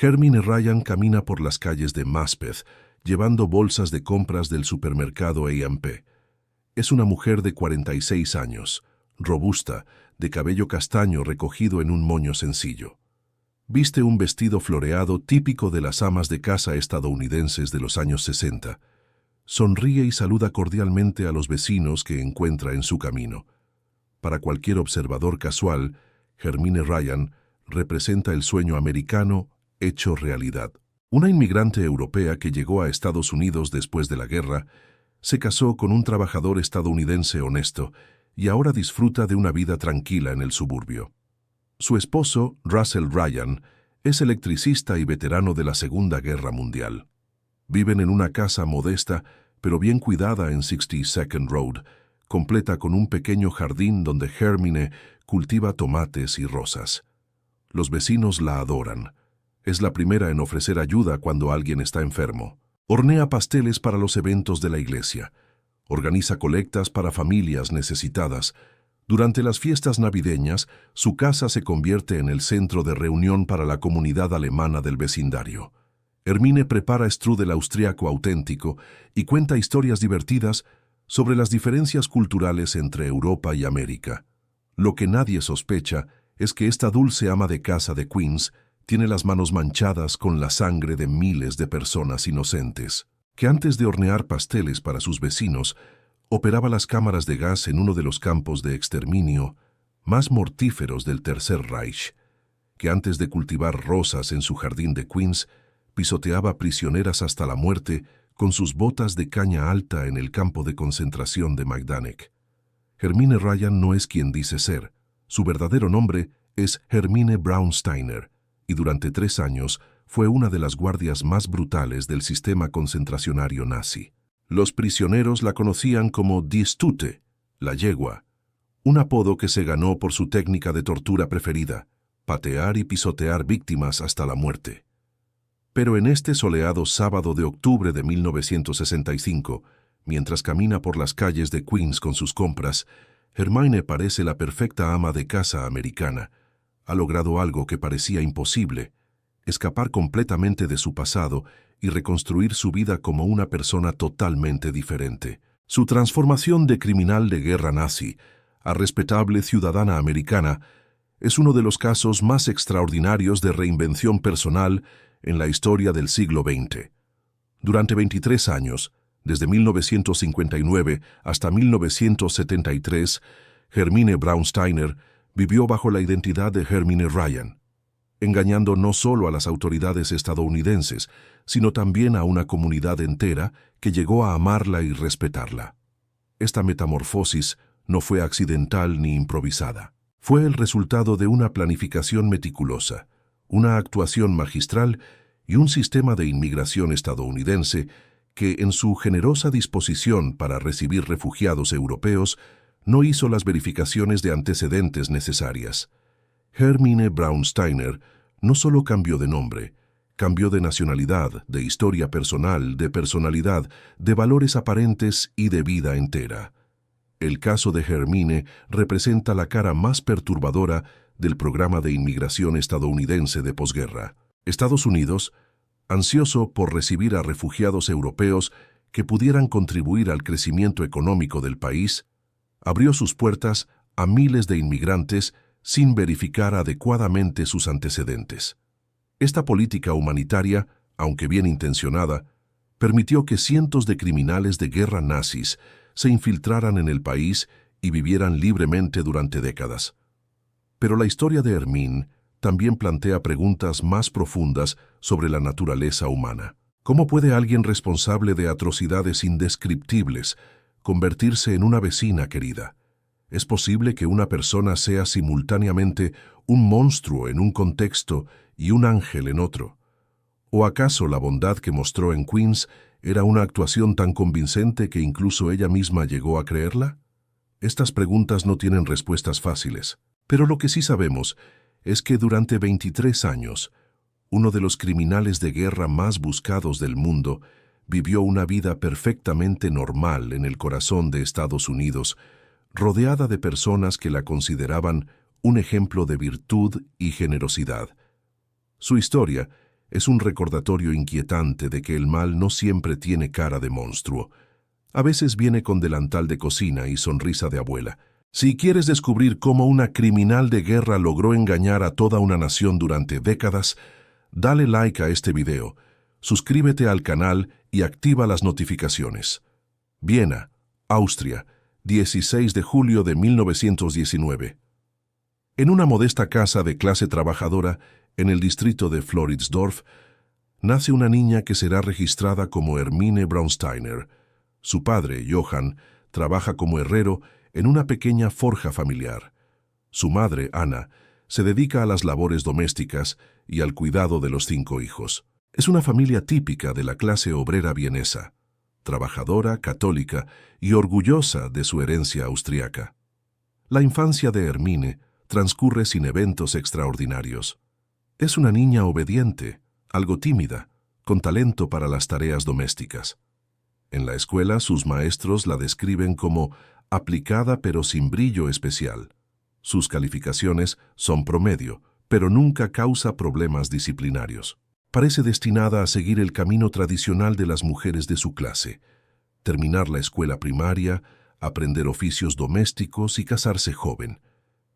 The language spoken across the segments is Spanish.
Hermine Ryan camina por las calles de Maspeth, llevando bolsas de compras del supermercado A&P. Es una mujer de 46 años, robusta, de cabello castaño recogido en un moño sencillo. Viste un vestido floreado típico de las amas de casa estadounidenses de los años 60. Sonríe y saluda cordialmente a los vecinos que encuentra en su camino. Para cualquier observador casual, Hermine Ryan representa el sueño americano hecho realidad. Una inmigrante europea que llegó a Estados Unidos después de la guerra, se casó con un trabajador estadounidense honesto y ahora disfruta de una vida tranquila en el suburbio. Su esposo, Russell Ryan, es electricista y veterano de la Segunda Guerra Mundial. Viven en una casa modesta, pero bien cuidada en 62nd Road, completa con un pequeño jardín donde Hermine cultiva tomates y rosas. Los vecinos la adoran. Es la primera en ofrecer ayuda cuando alguien está enfermo. Hornea pasteles para los eventos de la iglesia. Organiza colectas para familias necesitadas. Durante las fiestas navideñas, su casa se convierte en el centro de reunión para la comunidad alemana del vecindario. Hermine prepara strudel austriaco auténtico y cuenta historias divertidas sobre las diferencias culturales entre Europa y América. Lo que nadie sospecha es que esta dulce ama de casa de Queens tiene las manos manchadas con la sangre de miles de personas inocentes, que antes de hornear pasteles para sus vecinos, operaba las cámaras de gas en uno de los campos de exterminio más mortíferos del Tercer Reich, que antes de cultivar rosas en su jardín de Queens, pisoteaba prisioneras hasta la muerte con sus botas de caña alta en el campo de concentración de Majdanek. Hermine Ryan no es quien dice ser. Su verdadero nombre es Hermine Braunsteiner, y durante 3 años fue una de las guardias más brutales del sistema concentracionario nazi. Los prisioneros la conocían como Die Stute, la yegua, un apodo que se ganó por su técnica de tortura preferida, patear y pisotear víctimas hasta la muerte. Pero en este soleado sábado de octubre de 1965, mientras camina por las calles de Queens con sus compras, Hermine parece la perfecta ama de casa americana. Ha logrado algo que parecía imposible, escapar completamente de su pasado y reconstruir su vida como una persona totalmente diferente. Su transformación de criminal de guerra nazi a respetable ciudadana americana es uno de los casos más extraordinarios de reinvención personal en la historia del siglo XX. Durante 23 años, desde 1959 hasta 1973, Hermine Braunsteiner vivió bajo la identidad de Hermine Ryan, engañando no solo a las autoridades estadounidenses, sino también a una comunidad entera que llegó a amarla y respetarla. Esta metamorfosis no fue accidental ni improvisada. Fue el resultado de una planificación meticulosa, una actuación magistral y un sistema de inmigración estadounidense que, en su generosa disposición para recibir refugiados europeos, no hizo las verificaciones de antecedentes necesarias. Hermine Braunsteiner no solo cambió de nombre, cambió de nacionalidad, de historia personal, de personalidad, de valores aparentes y de vida entera. El caso de Hermine representa la cara más perturbadora del programa de inmigración estadounidense de posguerra. Estados Unidos, ansioso por recibir a refugiados europeos que pudieran contribuir al crecimiento económico del país, abrió sus puertas a miles de inmigrantes sin verificar adecuadamente sus antecedentes. Esta política humanitaria, aunque bien intencionada, permitió que cientos de criminales de guerra nazis se infiltraran en el país y vivieran libremente durante décadas. Pero la historia de Hermine también plantea preguntas más profundas sobre la naturaleza humana. ¿Cómo puede alguien responsable de atrocidades indescriptibles convertirse en una vecina querida? ¿Es posible que una persona sea simultáneamente un monstruo en un contexto y un ángel en otro? ¿O acaso la bondad que mostró en Queens era una actuación tan convincente que incluso ella misma llegó a creerla? Estas preguntas no tienen respuestas fáciles, pero lo que sí sabemos es que durante 23 años, uno de los criminales de guerra más buscados del mundo vivió una vida perfectamente normal en el corazón de Estados Unidos, rodeada de personas que la consideraban un ejemplo de virtud y generosidad. Su historia Es un recordatorio inquietante de que el mal no siempre tiene cara de monstruo. A veces viene con delantal de cocina y sonrisa de abuela. Si quieres descubrir cómo una criminal de guerra logró engañar a toda una nación durante décadas, dale like a este video, suscríbete al canal y activa las notificaciones. Viena, Austria, 16 de julio de 1919. En una modesta casa de clase trabajadora, en el distrito de Floridsdorf, nace una niña que será registrada como Hermine Braunsteiner. Su padre, Johann, trabaja como herrero en una pequeña forja familiar. Su madre, Anna, se dedica a las labores domésticas y al cuidado de los 5 hijos. Es una familia típica de la clase obrera vienesa, trabajadora, católica y orgullosa de su herencia austriaca. La infancia de Hermine transcurre sin eventos extraordinarios. Es una niña obediente, algo tímida, con talento para las tareas domésticas. En la escuela, sus maestros la describen como aplicada pero sin brillo especial. Sus calificaciones son promedio, pero nunca causa problemas disciplinarios. Parece destinada a seguir el camino tradicional de las mujeres de su clase: terminar la escuela primaria, aprender oficios domésticos y casarse joven.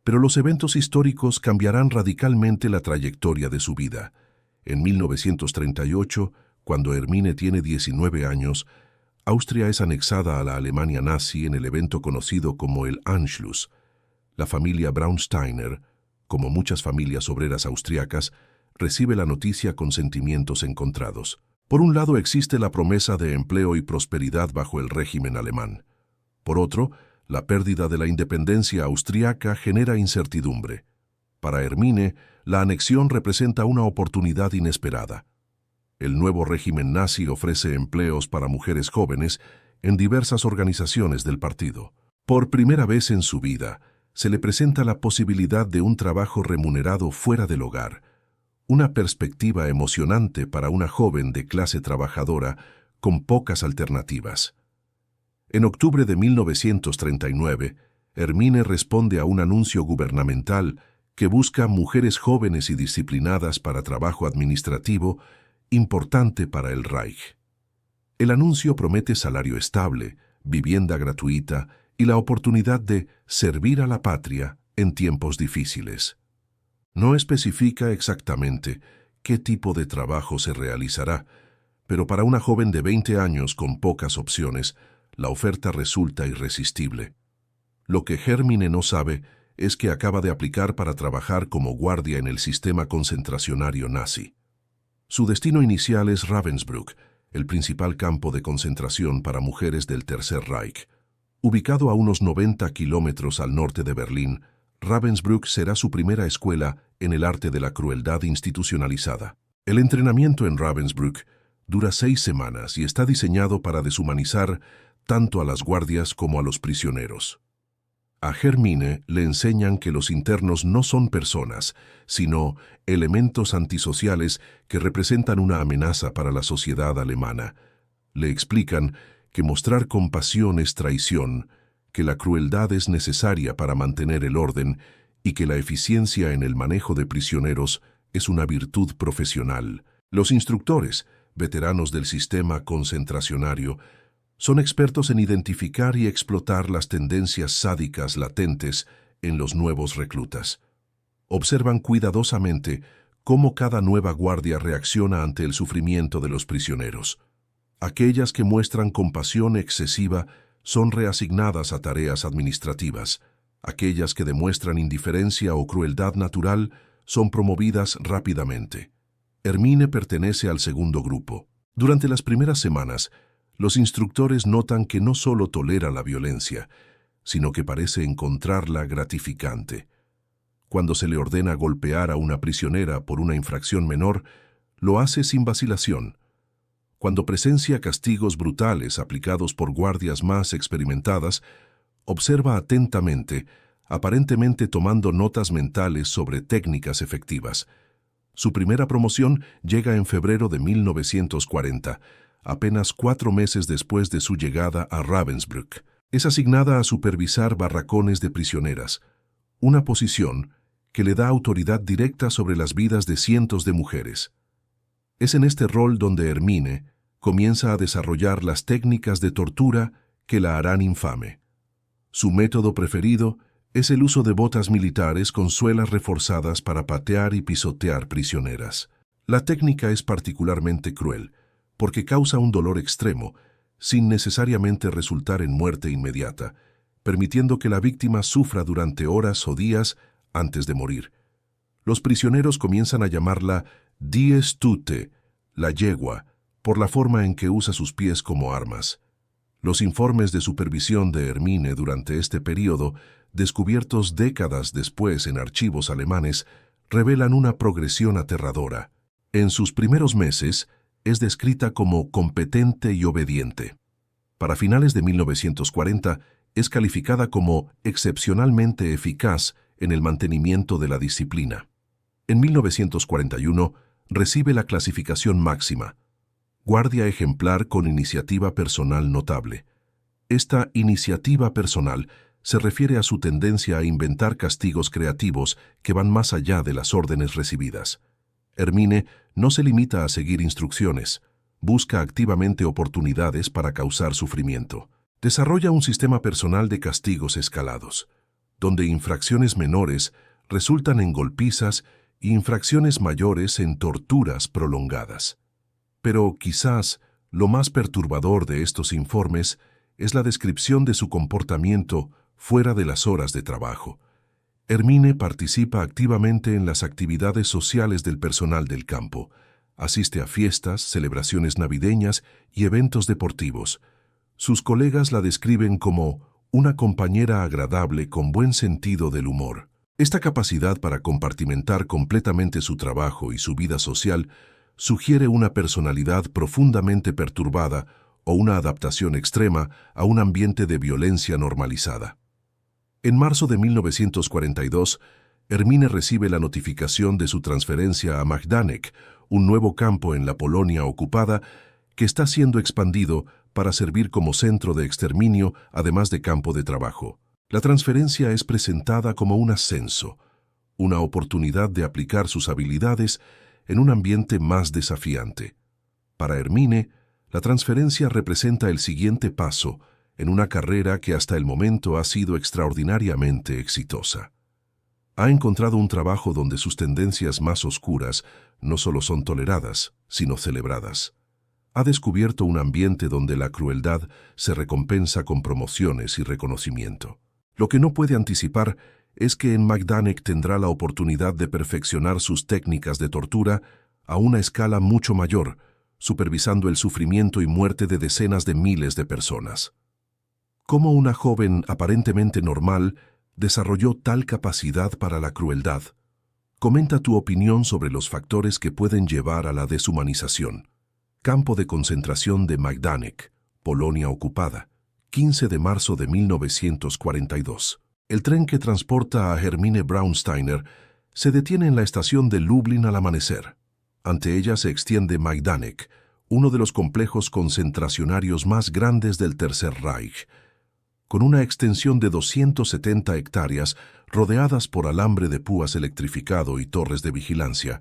Pero los eventos históricos cambiarán radicalmente la trayectoria de su vida. En 1938, cuando Hermine tiene 19 años, Austria es anexada a la Alemania nazi en el evento conocido como el Anschluss. La familia Braunsteiner, como muchas familias obreras austriacas, recibe la noticia con sentimientos encontrados. Por un lado existe la promesa de empleo y prosperidad bajo el régimen alemán. Por otro, la pérdida de la independencia austriaca genera incertidumbre. Para Hermine, la anexión representa una oportunidad inesperada. El nuevo régimen nazi ofrece empleos para mujeres jóvenes en diversas organizaciones del partido. Por primera vez en su vida, se le presenta la posibilidad de un trabajo remunerado fuera del hogar, una perspectiva emocionante para una joven de clase trabajadora con pocas alternativas. En octubre de 1939, Hermine responde a un anuncio gubernamental que busca mujeres jóvenes y disciplinadas para trabajo administrativo importante para el Reich. El anuncio promete salario estable, vivienda gratuita y la oportunidad de servir a la patria en tiempos difíciles. No especifica exactamente qué tipo de trabajo se realizará, pero para una joven de 20 años con pocas opciones, la oferta resulta irresistible. Lo que Hermine no sabe es que acaba de aplicar para trabajar como guardia en el sistema concentracionario nazi. Su destino inicial es Ravensbrück, el principal campo de concentración para mujeres del Tercer Reich. Ubicado a unos 90 kilómetros al norte de Berlín, Ravensbrück será su primera escuela en el arte de la crueldad institucionalizada. El entrenamiento en Ravensbrück dura 6 semanas y está diseñado para deshumanizar tanto a las guardias como a los prisioneros. A Hermine le enseñan que los internos no son personas, sino elementos antisociales que representan una amenaza para la sociedad alemana. Le explican que mostrar compasión es traición, que la crueldad es necesaria para mantener el orden y que la eficiencia en el manejo de prisioneros es una virtud profesional. Los instructores, veteranos del sistema concentracionario, son expertos en identificar y explotar las tendencias sádicas latentes en los nuevos reclutas. Observan cuidadosamente cómo cada nueva guardia reacciona ante el sufrimiento de los prisioneros. Aquellas que muestran compasión excesiva son reasignadas a tareas administrativas. Aquellas que demuestran indiferencia o crueldad natural son promovidas rápidamente. Hermine pertenece al segundo grupo. Durante las primeras semanas, los instructores notan que no solo tolera la violencia, sino que parece encontrarla gratificante. Cuando se le ordena golpear a una prisionera por una infracción menor, lo hace sin vacilación. Cuando presencia castigos brutales aplicados por guardias más experimentadas, observa atentamente, aparentemente tomando notas mentales sobre técnicas efectivas. Su primera promoción llega en febrero de 1940, apenas 4 meses después de su llegada a Ravensbrück. Es asignada a supervisar barracones de prisioneras, una posición que le da autoridad directa sobre las vidas de cientos de mujeres. Es en este rol donde Hermine comienza a desarrollar las técnicas de tortura que la harán infame. Su método preferido es el uso de botas militares con suelas reforzadas para patear y pisotear prisioneras. La técnica es particularmente cruel, porque causa un dolor extremo, sin necesariamente resultar en muerte inmediata, permitiendo que la víctima sufra durante horas o días antes de morir. Los prisioneros comienzan a llamarla dies tute, la yegua, por la forma en que usa sus pies como armas. Los informes de supervisión de Hermine durante este período, descubiertos décadas después en archivos alemanes, revelan una progresión aterradora. En sus primeros meses, es descrita como competente y obediente. Para finales de 1940, es calificada como excepcionalmente eficaz en el mantenimiento de la disciplina. En 1941, recibe la clasificación máxima, guardia ejemplar con iniciativa personal notable. Esta iniciativa personal se refiere a su tendencia a inventar castigos creativos que van más allá de las órdenes recibidas. Hermine no se limita a seguir instrucciones, busca activamente oportunidades para causar sufrimiento. Desarrolla un sistema personal de castigos escalados, donde infracciones menores resultan en golpizas y infracciones mayores en torturas prolongadas. Pero quizás lo más perturbador de estos informes es la descripción de su comportamiento fuera de las horas de trabajo. Hermine participa activamente en las actividades sociales del personal del campo, asiste a fiestas, celebraciones navideñas y eventos deportivos. Sus colegas la describen como una compañera agradable con buen sentido del humor. Esta capacidad para compartimentar completamente su trabajo y su vida social sugiere una personalidad profundamente perturbada o una adaptación extrema a un ambiente de violencia normalizada. En marzo de 1942, Hermine recibe la notificación de su transferencia a Majdanek, un nuevo campo en la Polonia ocupada que está siendo expandido para servir como centro de exterminio, además de campo de trabajo. La transferencia es presentada como un ascenso, una oportunidad de aplicar sus habilidades en un ambiente más desafiante. Para Hermine, la transferencia representa el siguiente paso en una carrera que hasta el momento ha sido extraordinariamente exitosa. Ha encontrado un trabajo donde sus tendencias más oscuras no solo son toleradas, sino celebradas. Ha descubierto un ambiente donde la crueldad se recompensa con promociones y reconocimiento. Lo que no puede anticipar es que en Majdanek tendrá la oportunidad de perfeccionar sus técnicas de tortura a una escala mucho mayor, supervisando el sufrimiento y muerte de decenas de miles de personas. ¿Cómo una joven aparentemente normal desarrolló tal capacidad para la crueldad? Comenta tu opinión sobre los factores que pueden llevar a la deshumanización. Campo de concentración de Majdanek, Polonia ocupada, 15 de marzo de 1942. El tren que transporta a Hermine Braunsteiner se detiene en la estación de Lublin al amanecer. Ante ella se extiende Majdanek, uno de los complejos concentracionarios más grandes del Tercer Reich, con una extensión de 270 hectáreas rodeadas por alambre de púas electrificado y torres de vigilancia.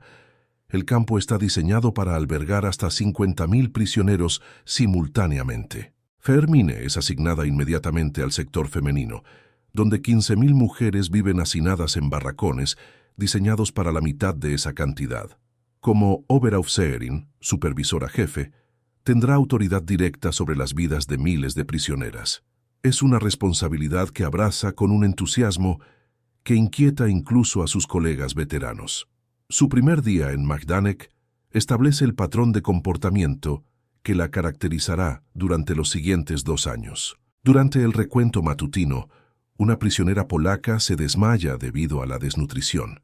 El campo está diseñado para albergar hasta 50.000 prisioneros simultáneamente. Hermine es asignada inmediatamente al sector femenino, donde 15.000 mujeres viven hacinadas en barracones diseñados para la mitad de esa cantidad. Como Oberaufseherin, supervisora jefe, tendrá autoridad directa sobre las vidas de miles de prisioneras. Es una responsabilidad que abraza con un entusiasmo que inquieta incluso a sus colegas veteranos. Su primer día en Majdanek establece el patrón de comportamiento que la caracterizará durante los siguientes 2 años. Durante el recuento matutino, una prisionera polaca se desmaya debido a la desnutrición.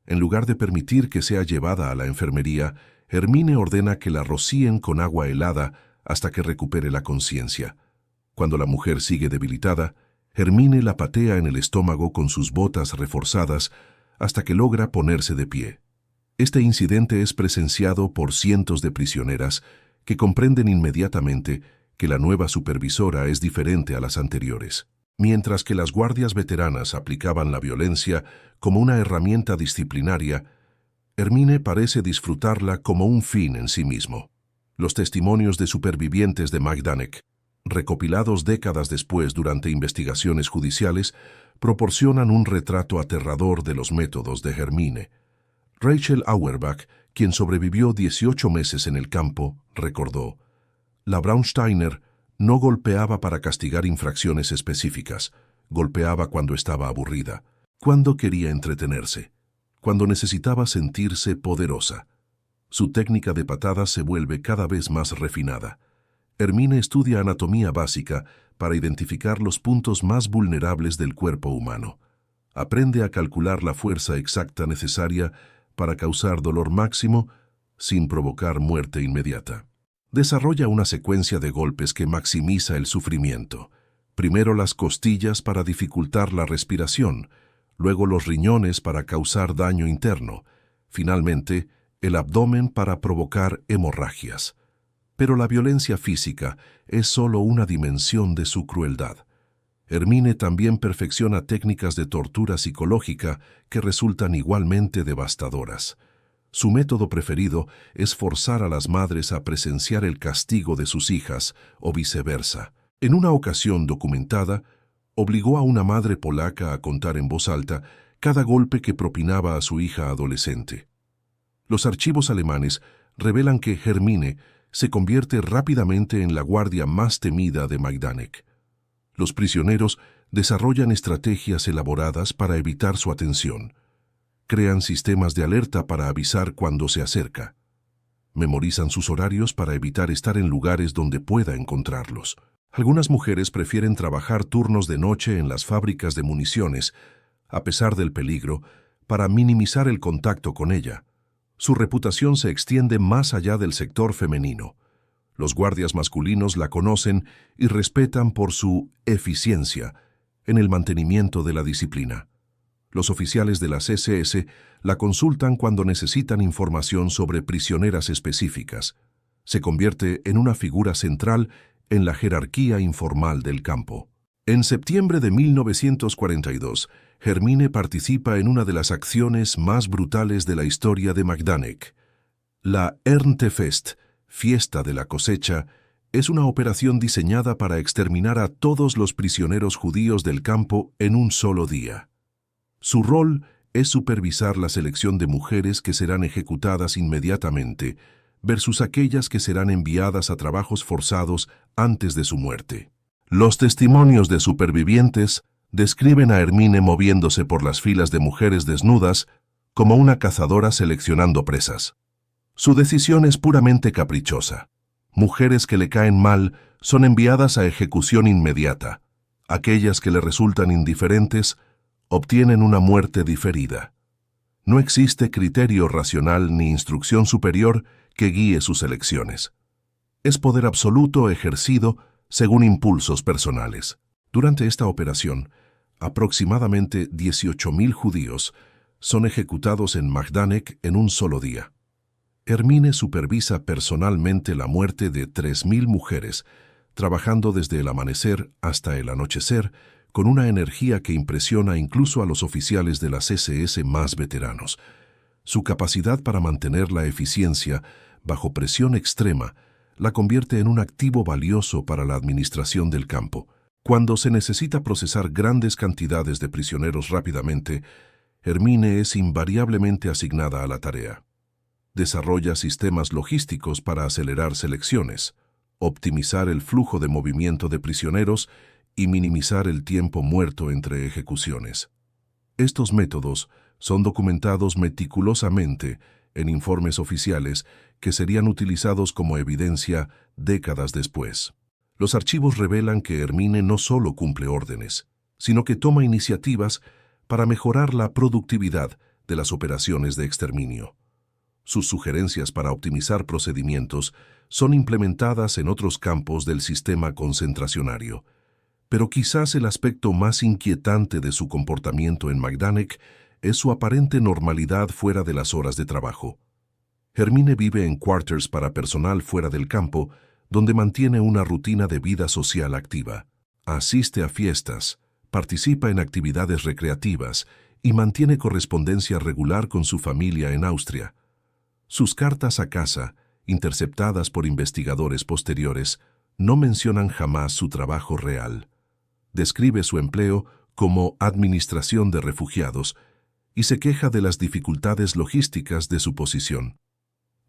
En lugar de permitir que sea llevada a la enfermería, Hermine ordena que la rocíen con agua helada hasta que recupere la conciencia. Cuando la mujer sigue debilitada, Hermine la patea en el estómago con sus botas reforzadas hasta que logra ponerse de pie. Este incidente es presenciado por cientos de prisioneras que comprenden inmediatamente que la nueva supervisora es diferente a las anteriores. Mientras que las guardias veteranas aplicaban la violencia como una herramienta disciplinaria, Hermine parece disfrutarla como un fin en sí mismo. Los testimonios de supervivientes de Majdanek, recopilados décadas después durante investigaciones judiciales, proporcionan un retrato aterrador de los métodos de Hermine. Rachel Auerbach, quien sobrevivió 18 meses en el campo, recordó: la Braunsteiner no golpeaba para castigar infracciones específicas, golpeaba cuando estaba aburrida, cuando quería entretenerse, cuando necesitaba sentirse poderosa. Su técnica de patadas se vuelve cada vez más refinada. Hermine estudia anatomía básica para identificar los puntos más vulnerables del cuerpo humano. Aprende a calcular la fuerza exacta necesaria para causar dolor máximo sin provocar muerte inmediata. Desarrolla una secuencia de golpes que maximiza el sufrimiento. Primero las costillas para dificultar la respiración, luego los riñones para causar daño interno, finalmente el abdomen para provocar hemorragias. Pero la violencia física es solo una dimensión de su crueldad. Hermine también perfecciona técnicas de tortura psicológica que resultan igualmente devastadoras. Su método preferido es forzar a las madres a presenciar el castigo de sus hijas o viceversa. En una ocasión documentada, obligó a una madre polaca a contar en voz alta cada golpe que propinaba a su hija adolescente. Los archivos alemanes revelan que Hermine se convierte rápidamente en la guardia más temida de Majdanek. Los prisioneros desarrollan estrategias elaboradas para evitar su atención. Crean sistemas de alerta para avisar cuando se acerca. Memorizan sus horarios para evitar estar en lugares donde pueda encontrarlos. Algunas mujeres prefieren trabajar turnos de noche en las fábricas de municiones, a pesar del peligro, para minimizar el contacto con ella. Su reputación se extiende más allá del sector femenino. Los guardias masculinos la conocen y respetan por su eficiencia en el mantenimiento de la disciplina. Los oficiales de las SS la consultan cuando necesitan información sobre prisioneras específicas. Se convierte en una figura central en la jerarquía informal del campo. En septiembre de 1942, Hermine participa en una de las acciones más brutales de la historia de Majdanek. La Erntefest, fiesta de la cosecha, es una operación diseñada para exterminar a todos los prisioneros judíos del campo en un solo día. Su rol es supervisar la selección de mujeres que serán ejecutadas inmediatamente versus aquellas que serán enviadas a trabajos forzados antes de su muerte. Los testimonios de supervivientes describen a Hermine moviéndose por las filas de mujeres desnudas como una cazadora seleccionando presas. Su decisión es puramente caprichosa. Mujeres que le caen mal son enviadas a ejecución inmediata. Aquellas que le resultan indiferentes obtienen una muerte diferida. No existe criterio racional ni instrucción superior que guíe sus elecciones. Es poder absoluto ejercido según impulsos personales. Durante esta operación, aproximadamente 18.000 judíos son ejecutados en Majdanek en un solo día. Hermine supervisa personalmente la muerte de 3.000 mujeres, trabajando desde el amanecer hasta el anochecer, con una energía que impresiona incluso a los oficiales de las SS más veteranos. Su capacidad para mantener la eficiencia bajo presión extrema la convierte en un activo valioso para la administración del campo. Cuando se necesita procesar grandes cantidades de prisioneros rápidamente, Hermine es invariablemente asignada a la tarea. Desarrolla sistemas logísticos para acelerar selecciones, optimizar el flujo de movimiento de prisioneros y minimizar el tiempo muerto entre ejecuciones. Estos métodos son documentados meticulosamente en informes oficiales que serían utilizados como evidencia décadas después. Los archivos revelan que Hermine no solo cumple órdenes, sino que toma iniciativas para mejorar la productividad de las operaciones de exterminio. Sus sugerencias para optimizar procedimientos son implementadas en otros campos del sistema concentracionario. Pero quizás el aspecto más inquietante de su comportamiento en Majdanek es su aparente normalidad fuera de las horas de trabajo. Hermine vive en quarters para personal fuera del campo, donde mantiene una rutina de vida social activa. Asiste a fiestas, participa en actividades recreativas y mantiene correspondencia regular con su familia en Austria. Sus cartas a casa, interceptadas por investigadores posteriores, no mencionan jamás su trabajo real. Describe su empleo como administración de refugiados y se queja de las dificultades logísticas de su posición.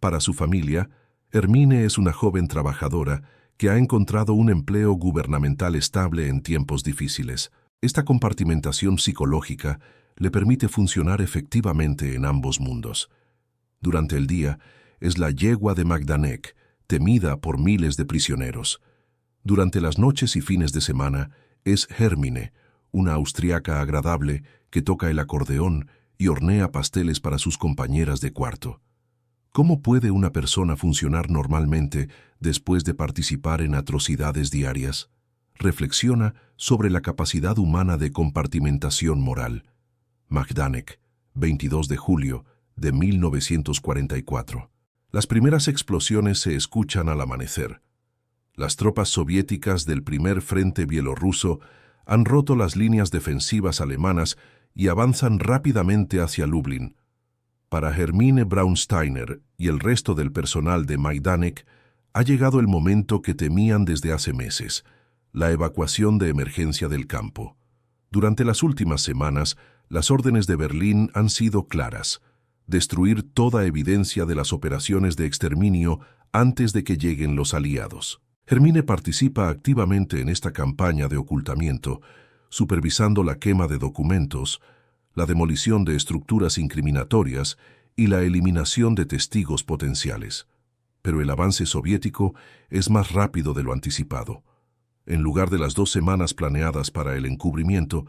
Para su familia, Hermine es una joven trabajadora que ha encontrado un empleo gubernamental estable en tiempos difíciles. Esta compartimentación psicológica le permite funcionar efectivamente en ambos mundos. Durante el día, es la yegua de Majdanek, temida por miles de prisioneros. Durante las noches y fines de semana, es Hermine, una austriaca agradable que toca el acordeón y hornea pasteles para sus compañeras de cuarto. ¿Cómo puede una persona funcionar normalmente después de participar en atrocidades diarias? Reflexiona sobre la capacidad humana de compartimentación moral. Majdanek, 22 de julio de 1944. Las primeras explosiones se escuchan al amanecer. Las tropas soviéticas del primer frente bielorruso han roto las líneas defensivas alemanas y avanzan rápidamente hacia Lublin. Para Hermine Braunsteiner y el resto del personal de Majdanek, ha llegado el momento que temían desde hace meses, la evacuación de emergencia del campo. Durante las últimas semanas, las órdenes de Berlín han sido claras: destruir toda evidencia de las operaciones de exterminio antes de que lleguen los aliados. Hermine participa activamente en esta campaña de ocultamiento, supervisando la quema de documentos, la demolición de estructuras incriminatorias y la eliminación de testigos potenciales. Pero el avance soviético es más rápido de lo anticipado. En lugar de las 2 semanas planeadas para el encubrimiento,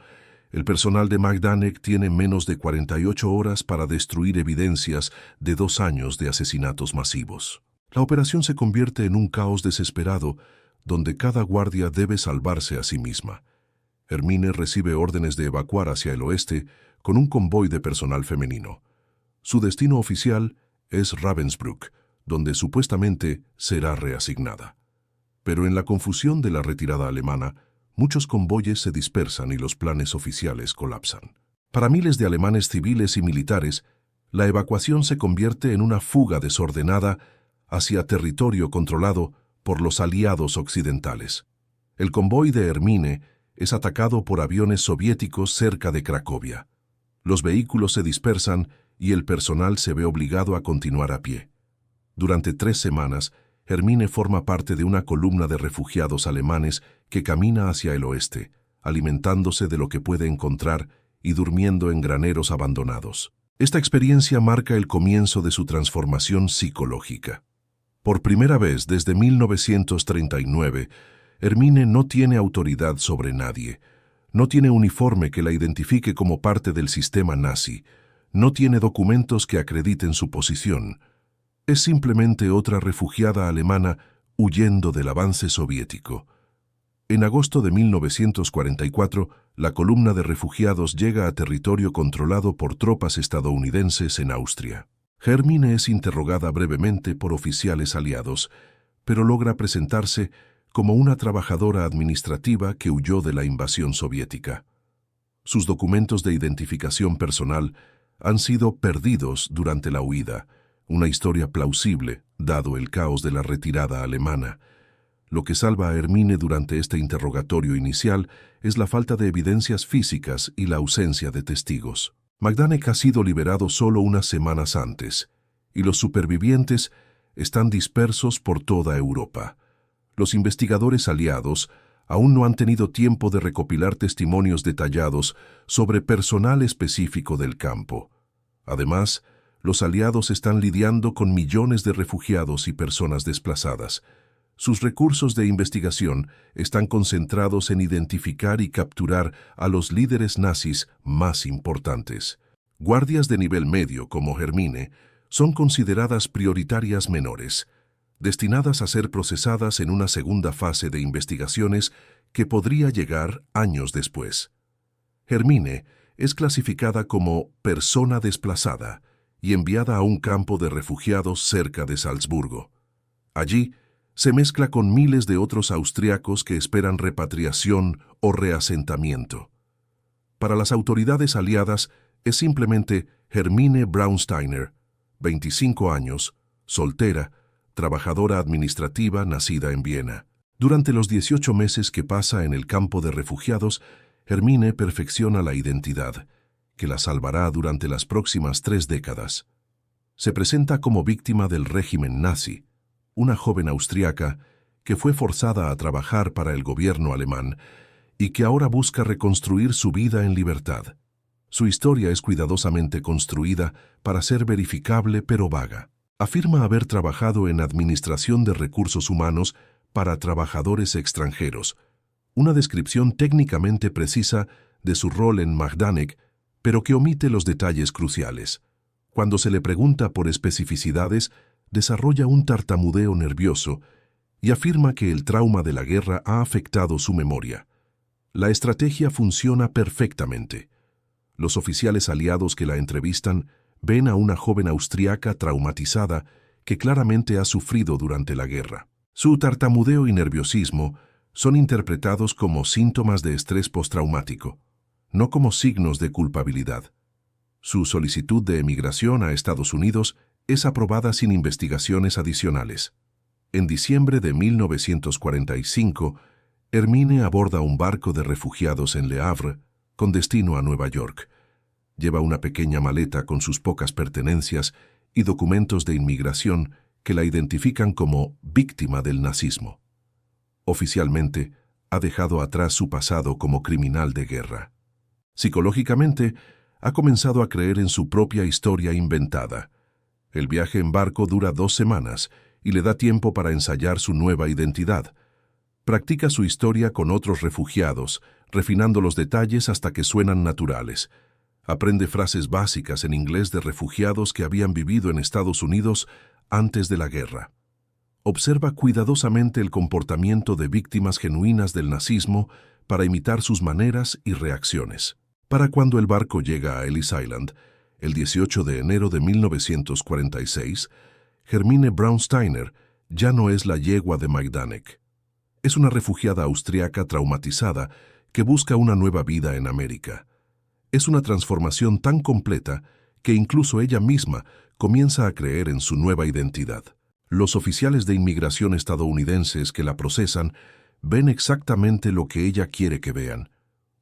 el personal de Majdanek tiene menos de 48 horas para destruir evidencias de 2 años de asesinatos masivos. La operación se convierte en un caos desesperado, donde cada guardia debe salvarse a sí misma. Hermine recibe órdenes de evacuar hacia el oeste con un convoy de personal femenino. Su destino oficial es Ravensbrück, donde supuestamente será reasignada. Pero en la confusión de la retirada alemana, muchos convoyes se dispersan y los planes oficiales colapsan. Para miles de alemanes civiles y militares, la evacuación se convierte en una fuga desordenada hacia territorio controlado por los aliados occidentales. El convoy de Hermine es atacado por aviones soviéticos cerca de Cracovia. Los vehículos se dispersan y el personal se ve obligado a continuar a pie. Durante 3 semanas, Hermine forma parte de una columna de refugiados alemanes que camina hacia el oeste, alimentándose de lo que puede encontrar y durmiendo en graneros abandonados. Esta experiencia marca el comienzo de su transformación psicológica. Por primera vez desde 1939, Hermine no tiene autoridad sobre nadie, no tiene uniforme que la identifique como parte del sistema nazi, no tiene documentos que acrediten su posición. Es simplemente otra refugiada alemana huyendo del avance soviético. En agosto de 1944, la columna de refugiados llega a territorio controlado por tropas estadounidenses en Austria. Hermine es interrogada brevemente por oficiales aliados, pero logra presentarse como una trabajadora administrativa que huyó de la invasión soviética. Sus documentos de identificación personal han sido perdidos durante la huida, una historia plausible, dado el caos de la retirada alemana. Lo que salva a Hermine durante este interrogatorio inicial es la falta de evidencias físicas y la ausencia de testigos. Majdanek ha sido liberado solo unas semanas antes, y los supervivientes están dispersos por toda Europa. Los investigadores aliados aún no han tenido tiempo de recopilar testimonios detallados sobre personal específico del campo. Además, los aliados están lidiando con millones de refugiados y personas desplazadas. Sus recursos de investigación están concentrados en identificar y capturar a los líderes nazis más importantes. Guardias de nivel medio como Hermine son consideradas prioritarias menores, destinadas a ser procesadas en una segunda fase de investigaciones que podría llegar años después. Hermine es clasificada como persona desplazada y enviada a un campo de refugiados cerca de Salzburgo. Allí, se mezcla con miles de otros austriacos que esperan repatriación o reasentamiento. Para las autoridades aliadas, es simplemente Hermine Braunsteiner, 25 años, soltera, trabajadora administrativa nacida en Viena. Durante los 18 meses que pasa en el campo de refugiados, Hermine perfecciona la identidad, que la salvará durante las próximas 3 décadas. Se presenta como víctima del régimen nazi, una joven austriaca que fue forzada a trabajar para el gobierno alemán y que ahora busca reconstruir su vida en libertad. Su historia es cuidadosamente construida para ser verificable pero vaga. Afirma haber trabajado en administración de recursos humanos para trabajadores extranjeros, una descripción técnicamente precisa de su rol en Majdanek, pero que omite los detalles cruciales. Cuando se le pregunta por especificidades, desarrolla un tartamudeo nervioso y afirma que el trauma de la guerra ha afectado su memoria. La estrategia funciona perfectamente. Los oficiales aliados que la entrevistan ven a una joven austriaca traumatizada que claramente ha sufrido durante la guerra. Su tartamudeo y nerviosismo son interpretados como síntomas de estrés postraumático, no como signos de culpabilidad. Su solicitud de emigración a Estados Unidos es aprobada sin investigaciones adicionales. En diciembre de 1945, Hermine aborda un barco de refugiados en Le Havre, con destino a Nueva York. Lleva una pequeña maleta con sus pocas pertenencias y documentos de inmigración que la identifican como víctima del nazismo. Oficialmente, ha dejado atrás su pasado como criminal de guerra. Psicológicamente, ha comenzado a creer en su propia historia inventada. El viaje en barco dura 2 semanas y le da tiempo para ensayar su nueva identidad. Practica su historia con otros refugiados, refinando los detalles hasta que suenan naturales. Aprende frases básicas en inglés de refugiados que habían vivido en Estados Unidos antes de la guerra. Observa cuidadosamente el comportamiento de víctimas genuinas del nazismo para imitar sus maneras y reacciones. Para cuando el barco llega a Ellis Island, el 18 de enero de 1946, Hermine Braunsteiner ya no es la yegua de Majdanek. Es una refugiada austriaca traumatizada que busca una nueva vida en América. Es una transformación tan completa que incluso ella misma comienza a creer en su nueva identidad. Los oficiales de inmigración estadounidenses que la procesan ven exactamente lo que ella quiere que vean.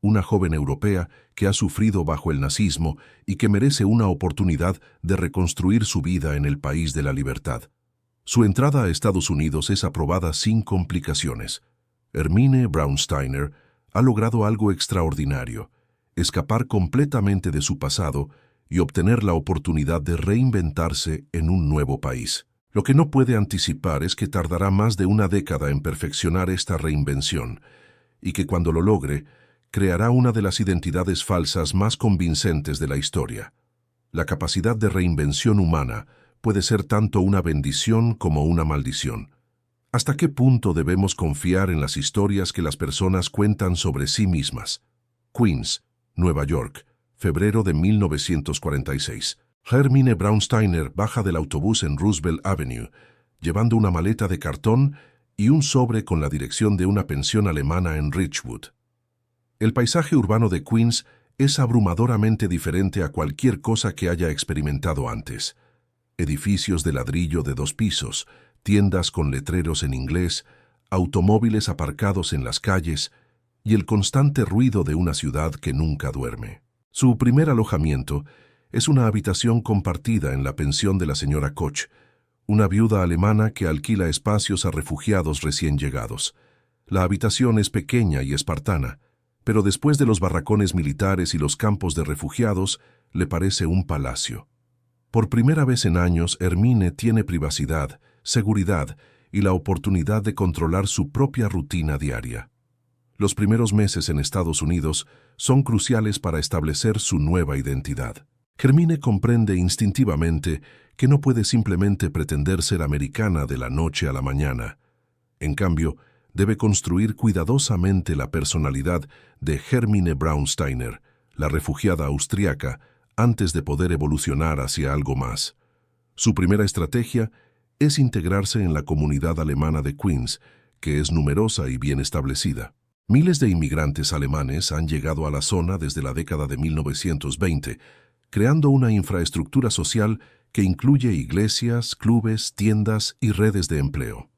Una joven europea que ha sufrido bajo el nazismo y que merece una oportunidad de reconstruir su vida en el país de la libertad. Su entrada a Estados Unidos es aprobada sin complicaciones. Hermine Braunsteiner ha logrado algo extraordinario: escapar completamente de su pasado y obtener la oportunidad de reinventarse en un nuevo país. Lo que no puede anticipar es que tardará más de 1 década en perfeccionar esta reinvención y que cuando lo logre, creará una de las identidades falsas más convincentes de la historia. La capacidad de reinvención humana puede ser tanto una bendición como una maldición. ¿Hasta qué punto debemos confiar en las historias que las personas cuentan sobre sí mismas? Queens, Nueva York, febrero de 1946. Hermine Braunsteiner baja del autobús en Roosevelt Avenue, llevando una maleta de cartón y un sobre con la dirección de una pensión alemana en Ridgewood. El paisaje urbano de Queens es abrumadoramente diferente a cualquier cosa que haya experimentado antes. Edificios de ladrillo de 2 pisos, tiendas con letreros en inglés, automóviles aparcados en las calles y el constante ruido de una ciudad que nunca duerme. Su primer alojamiento es una habitación compartida en la pensión de la señora Koch, una viuda alemana que alquila espacios a refugiados recién llegados. La habitación es pequeña y espartana, pero después de los barracones militares y los campos de refugiados, le parece un palacio. Por primera vez en años, Hermine tiene privacidad, seguridad y la oportunidad de controlar su propia rutina diaria. Los primeros meses en Estados Unidos son cruciales para establecer su nueva identidad. Hermine comprende instintivamente que no puede simplemente pretender ser americana de la noche a la mañana. En cambio, debe construir cuidadosamente la personalidad de Hermine Braunsteiner, la refugiada austriaca, antes de poder evolucionar hacia algo más. Su primera estrategia es integrarse en la comunidad alemana de Queens, que es numerosa y bien establecida. Miles de inmigrantes alemanes han llegado a la zona desde la década de 1920, creando una infraestructura social que incluye iglesias, clubes, tiendas y redes de empleo.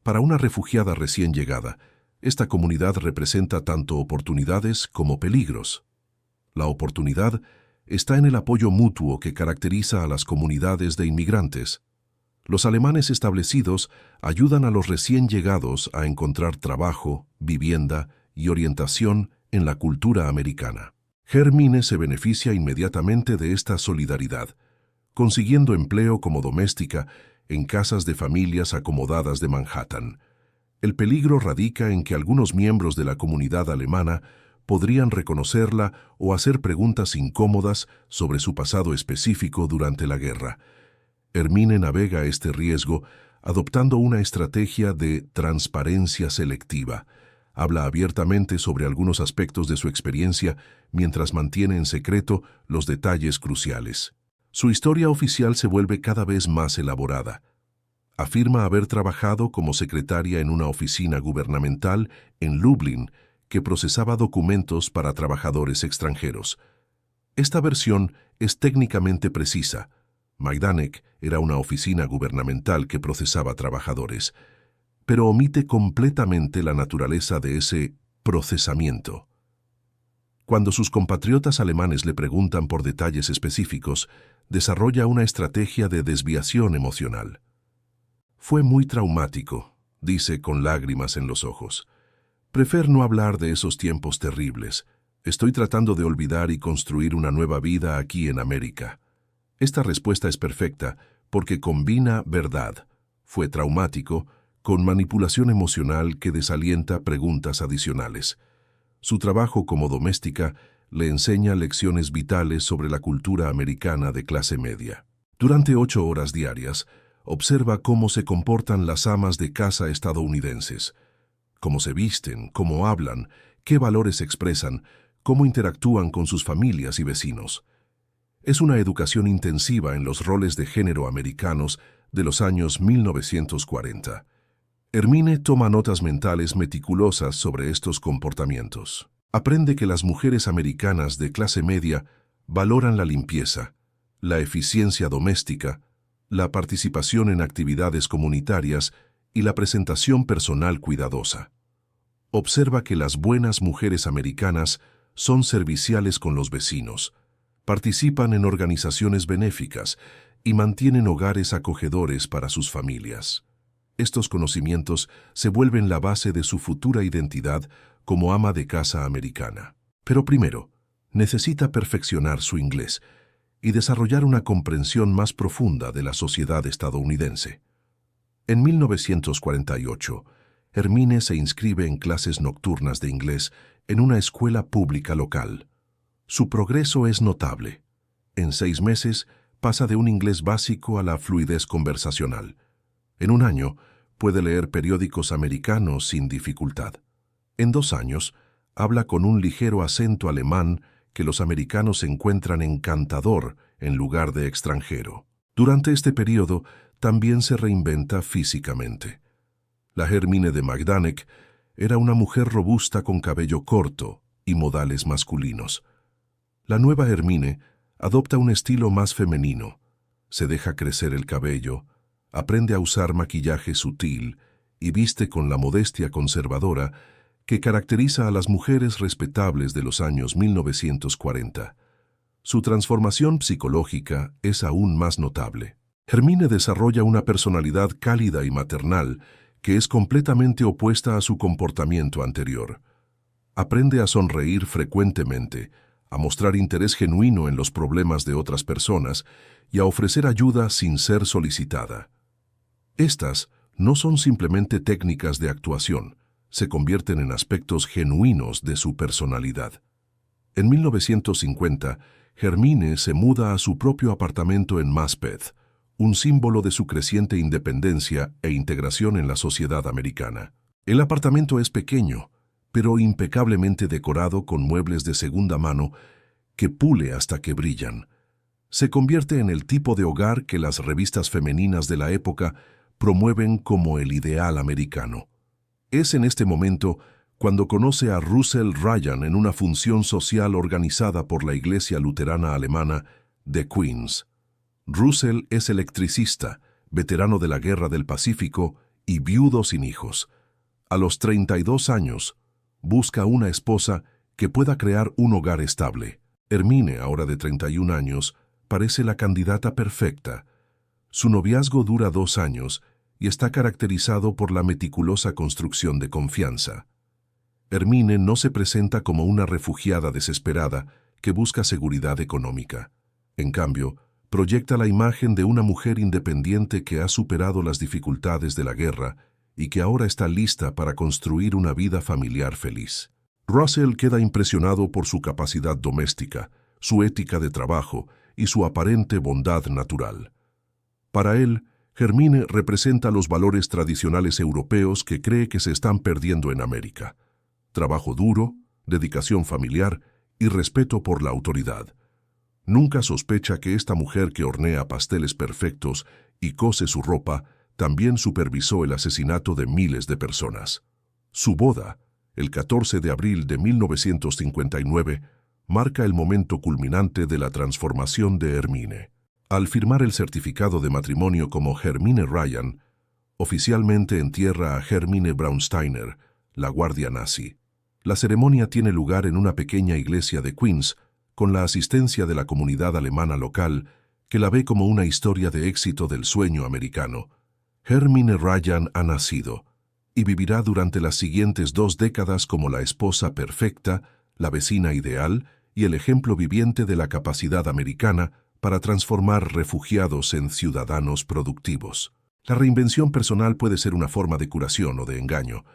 Para una refugiada recién llegada, esta comunidad representa tanto oportunidades como peligros. La oportunidad está en el apoyo mutuo que caracteriza a las comunidades de inmigrantes. Los alemanes establecidos ayudan a los recién llegados a encontrar trabajo, vivienda y orientación en la cultura americana. Hermine se beneficia inmediatamente de esta solidaridad, consiguiendo empleo como doméstica en casas de familias acomodadas de Manhattan. El peligro radica en que algunos miembros de la comunidad alemana podrían reconocerla o hacer preguntas incómodas sobre su pasado específico durante la guerra. Hermine navega este riesgo adoptando una estrategia de transparencia selectiva. Habla abiertamente sobre algunos aspectos de su experiencia mientras mantiene en secreto los detalles cruciales. Su historia oficial se vuelve cada vez más elaborada. Afirma haber trabajado como secretaria en una oficina gubernamental en Lublin que procesaba documentos para trabajadores extranjeros. Esta versión es técnicamente precisa. Majdanek era una oficina gubernamental que procesaba trabajadores, pero omite completamente la naturaleza de ese procesamiento. Cuando sus compatriotas alemanes le preguntan por detalles específicos, desarrolla una estrategia de desviación emocional. Fue muy traumático, dice con lágrimas en los ojos. Prefiero no hablar de esos tiempos terribles. Estoy tratando de olvidar y construir una nueva vida aquí en América. Esta respuesta es perfecta porque combina verdad, fue traumático, con manipulación emocional que desalienta preguntas adicionales. Su trabajo como doméstica le enseña lecciones vitales sobre la cultura americana de clase media. Durante 8 horas diarias, observa cómo se comportan las amas de casa estadounidenses, cómo se visten, cómo hablan, qué valores expresan, cómo interactúan con sus familias y vecinos. Es una educación intensiva en los roles de género americanos de los años 1940. Hermine toma notas mentales meticulosas sobre estos comportamientos. Aprende que las mujeres americanas de clase media valoran la limpieza, la eficiencia doméstica, la participación en actividades comunitarias y la presentación personal cuidadosa. Observa que las buenas mujeres americanas son serviciales con los vecinos, participan en organizaciones benéficas y mantienen hogares acogedores para sus familias. Estos conocimientos se vuelven la base de su futura identidad como ama de casa americana. Pero primero, necesita perfeccionar su inglés y desarrollar una comprensión más profunda de la sociedad estadounidense. En 1948, Hermine se inscribe en clases nocturnas de inglés en una escuela pública local. Su progreso es notable. En 6 meses pasa de un inglés básico a la fluidez conversacional. En 1 año puede leer periódicos americanos sin dificultad. En 2 años habla con un ligero acento alemán que los americanos encuentran encantador en lugar de extranjero. Durante este periodo también se reinventa físicamente. La Hermine de Majdanek era una mujer robusta con cabello corto y modales masculinos. La nueva Hermine adopta un estilo más femenino, se deja crecer el cabello, aprende a usar maquillaje sutil y viste con la modestia conservadora que caracteriza a las mujeres respetables de los años 1940. Su transformación psicológica es aún más notable. Hermine desarrolla una personalidad cálida y maternal que es completamente opuesta a su comportamiento anterior. Aprende a sonreír frecuentemente, a mostrar interés genuino en los problemas de otras personas y a ofrecer ayuda sin ser solicitada. Estas no son simplemente técnicas de actuación, se convierten en aspectos genuinos de su personalidad. En 1950, Hermine se muda a su propio apartamento en Maspeth, un símbolo de su creciente independencia e integración en la sociedad americana. El apartamento es pequeño, pero impecablemente decorado con muebles de segunda mano que pule hasta que brillan. Se convierte en el tipo de hogar que las revistas femeninas de la época promueven como el ideal americano. Es en este momento cuando conoce a Russell Ryan en una función social organizada por la Iglesia Luterana Alemana de Queens. Russell es electricista, veterano de la Guerra del Pacífico y viudo sin hijos. A los 32 años, busca una esposa que pueda crear un hogar estable. Hermine, ahora de 31 años, parece la candidata perfecta. Su noviazgo dura 2 años y está caracterizado por la meticulosa construcción de confianza. Hermine no se presenta como una refugiada desesperada que busca seguridad económica. En cambio, proyecta la imagen de una mujer independiente que ha superado las dificultades de la guerra y que ahora está lista para construir una vida familiar feliz. Russell queda impresionado por su capacidad doméstica, su ética de trabajo y su aparente bondad natural. Para él, Hermine representa los valores tradicionales europeos que cree que se están perdiendo en América: trabajo duro, dedicación familiar y respeto por la autoridad. Nunca sospecha que esta mujer que hornea pasteles perfectos y cose su ropa también supervisó el asesinato de miles de personas. Su boda, el 14 de abril de 1959, marca el momento culminante de la transformación de Hermine. Al firmar el certificado de matrimonio como Hermine Ryan, oficialmente entierra a Hermine Braunsteiner, la guardia nazi. La ceremonia tiene lugar en una pequeña iglesia de Queens, con la asistencia de la comunidad alemana local, que la ve como una historia de éxito del sueño americano. Hermine Ryan ha nacido y vivirá durante las siguientes 2 décadas como la esposa perfecta, la vecina ideal y el ejemplo viviente de la capacidad americana para transformar refugiados en ciudadanos productivos. La reinvención personal puede ser una forma de curación o de engaño.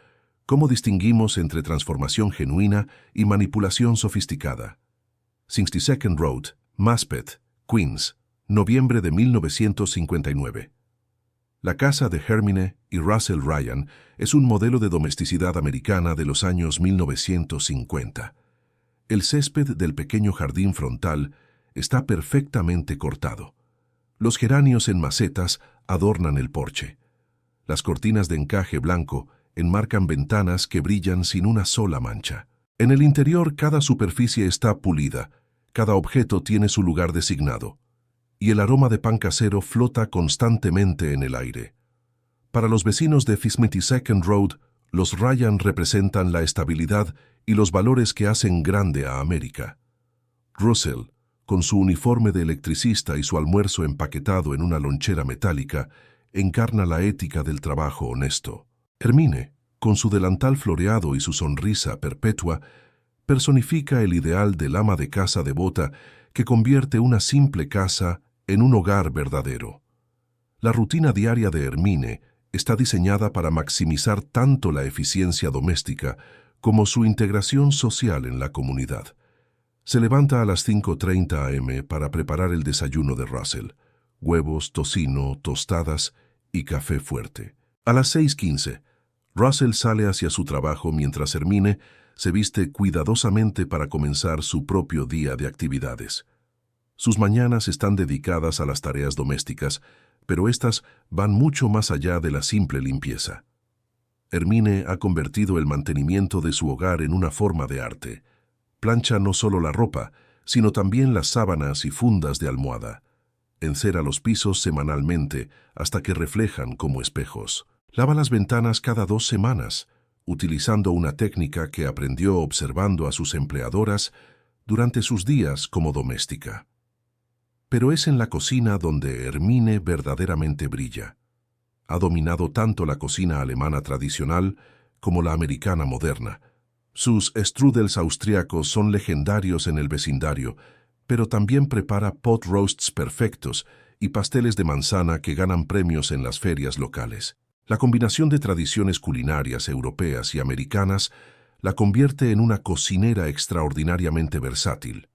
¿Cómo distinguimos entre transformación genuina y manipulación sofisticada? 62nd Road, Maspeth, Queens, noviembre de 1959. La casa de Hermine y Russell Ryan es un modelo de domesticidad americana de los años 1950. El césped del pequeño jardín frontal está perfectamente cortado. Los geranios en macetas adornan el porche. Las cortinas de encaje blanco enmarcan ventanas que brillan sin una sola mancha. En el interior, cada superficie está pulida, cada objeto tiene su lugar designado, y el aroma de pan casero flota constantemente en el aire. Para los vecinos de 52nd Road, los Ryan representan la estabilidad y los valores que hacen grande a América. Russell, con su uniforme de electricista y su almuerzo empaquetado en una lonchera metálica, encarna la ética del trabajo honesto. Hermine, con su delantal floreado y su sonrisa perpetua, personifica el ideal del ama de casa devota que convierte una simple casa en un hogar verdadero. La rutina diaria de Hermine está diseñada para maximizar tanto la eficiencia doméstica como su integración social en la comunidad. Se levanta a las 5:30 am para preparar el desayuno de Russell: huevos, tocino, tostadas y café fuerte. A las 6:15, Russell sale hacia su trabajo mientras Hermine se viste cuidadosamente para comenzar su propio día de actividades. Sus mañanas están dedicadas a las tareas domésticas, pero éstas van mucho más allá de la simple limpieza. Hermine ha convertido el mantenimiento de su hogar en una forma de arte. Plancha no solo la ropa, sino también las sábanas y fundas de almohada. Encera los pisos semanalmente hasta que reflejan como espejos. Lava las ventanas cada 2 semanas, utilizando una técnica que aprendió observando a sus empleadoras durante sus días como doméstica. Pero es en la cocina donde Hermine verdaderamente brilla. Ha dominado tanto la cocina alemana tradicional como la americana moderna. Sus strudels austriacos son legendarios en el vecindario, pero también prepara pot roasts perfectos y pasteles de manzana que ganan premios en las ferias locales. La combinación de tradiciones culinarias europeas y americanas la convierte en una cocinera extraordinariamente versátil.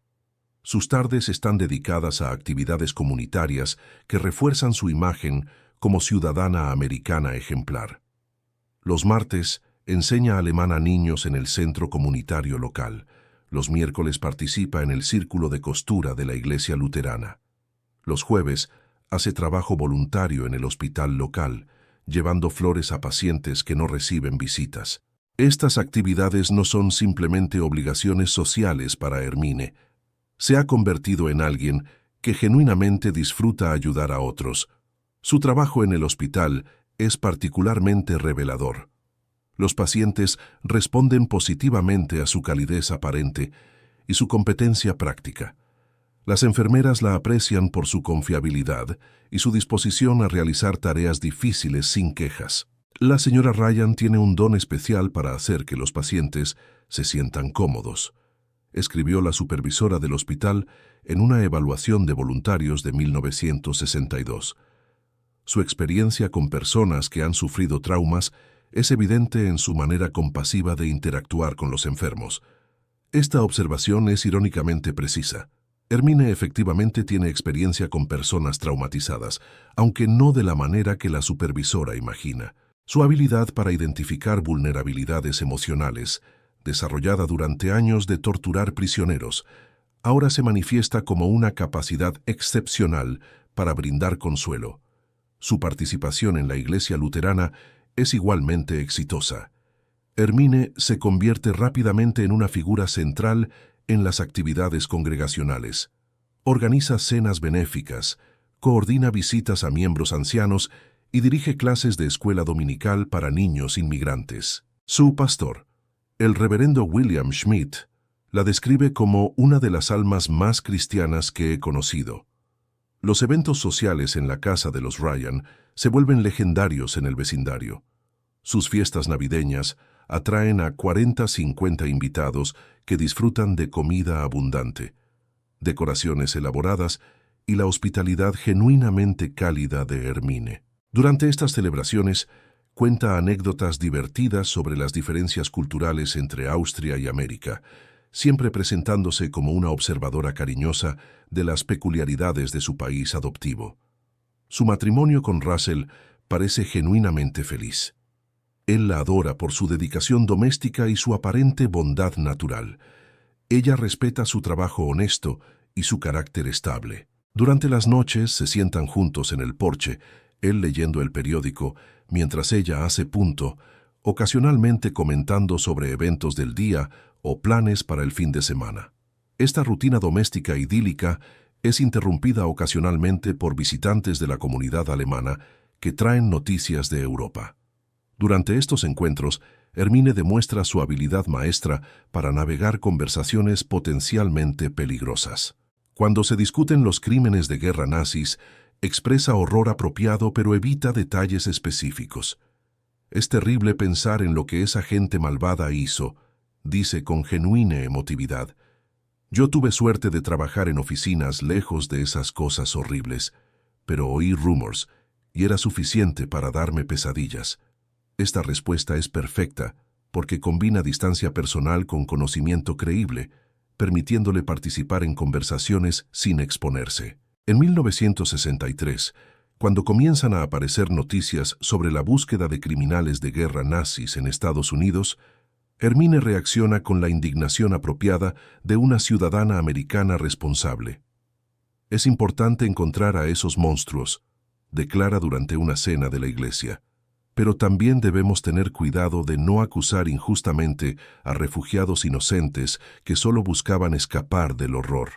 Sus tardes están dedicadas a actividades comunitarias que refuerzan su imagen como ciudadana americana ejemplar. Los martes enseña alemán a niños en el centro comunitario local. Los miércoles participa en el círculo de costura de la iglesia luterana. Los jueves hace trabajo voluntario en el hospital local, llevando flores a pacientes que no reciben visitas. Estas actividades no son simplemente obligaciones sociales para Hermine. Se ha convertido en alguien que genuinamente disfruta ayudar a otros. Su trabajo en el hospital es particularmente revelador. Los pacientes responden positivamente a su calidez aparente y su competencia práctica. Las enfermeras la aprecian por su confiabilidad y su disposición a realizar tareas difíciles sin quejas. La señora Ryan tiene un don especial para hacer que los pacientes se sientan cómodos, escribió la supervisora del hospital en una evaluación de voluntarios de 1962. Su experiencia con personas que han sufrido traumas es evidente en su manera compasiva de interactuar con los enfermos. Esta observación es irónicamente precisa. Hermine efectivamente tiene experiencia con personas traumatizadas, aunque no de la manera que la supervisora imagina. Su habilidad para identificar vulnerabilidades emocionales, desarrollada durante años de torturar prisioneros, ahora se manifiesta como una capacidad excepcional para brindar consuelo. Su participación en la Iglesia luterana es igualmente exitosa. Hermine se convierte rápidamente en una figura central en las actividades congregacionales. Organiza cenas benéficas, coordina visitas a miembros ancianos y dirige clases de escuela dominical para niños inmigrantes. Su pastor, el reverendo William Schmidt, la describe como una de las almas más cristianas que he conocido. Los eventos sociales en la casa de los Ryan se vuelven legendarios en el vecindario. Sus fiestas navideñas atraen a 40-50 invitados que disfrutan de comida abundante, decoraciones elaboradas y la hospitalidad genuinamente cálida de Hermine. Durante estas celebraciones, cuenta anécdotas divertidas sobre las diferencias culturales entre Austria y América, siempre presentándose como una observadora cariñosa de las peculiaridades de su país adoptivo. Su matrimonio con Russell parece genuinamente feliz. Él la adora por su dedicación doméstica y su aparente bondad natural. Ella respeta su trabajo honesto y su carácter estable. Durante las noches se sientan juntos en el porche, él leyendo el periódico, mientras ella hace punto, ocasionalmente comentando sobre eventos del día o planes para el fin de semana. Esta rutina doméstica idílica es interrumpida ocasionalmente por visitantes de la comunidad alemana que traen noticias de Europa. Durante estos encuentros, Hermine demuestra su habilidad maestra para navegar conversaciones potencialmente peligrosas. Cuando se discuten los crímenes de guerra nazis, expresa horror apropiado pero evita detalles específicos. Es terrible pensar en lo que esa gente malvada hizo, dice con genuina emotividad. Yo tuve suerte de trabajar en oficinas lejos de esas cosas horribles, pero oí rumores y era suficiente para darme pesadillas. Esta respuesta es perfecta porque combina distancia personal con conocimiento creíble, permitiéndole participar en conversaciones sin exponerse. En 1963, cuando comienzan a aparecer noticias sobre la búsqueda de criminales de guerra nazis en Estados Unidos, Hermine reacciona con la indignación apropiada de una ciudadana americana responsable. Es importante encontrar a esos monstruos, declara durante una cena de la iglesia. Pero también debemos tener cuidado de no acusar injustamente a refugiados inocentes que solo buscaban escapar del horror.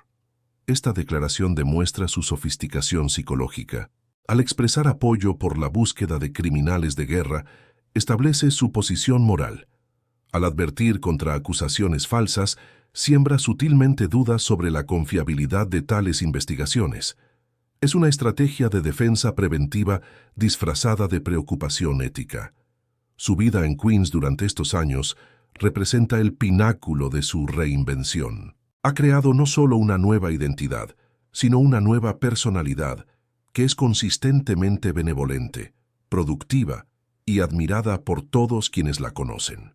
Esta declaración demuestra su sofisticación psicológica. Al expresar apoyo por la búsqueda de criminales de guerra, establece su posición moral. Al advertir contra acusaciones falsas, siembra sutilmente dudas sobre la confiabilidad de tales investigaciones. Es una estrategia de defensa preventiva disfrazada de preocupación ética. Su vida en Queens durante estos años representa el pináculo de su reinvención. Ha creado no solo una nueva identidad, sino una nueva personalidad que es consistentemente benevolente, productiva y admirada por todos quienes la conocen.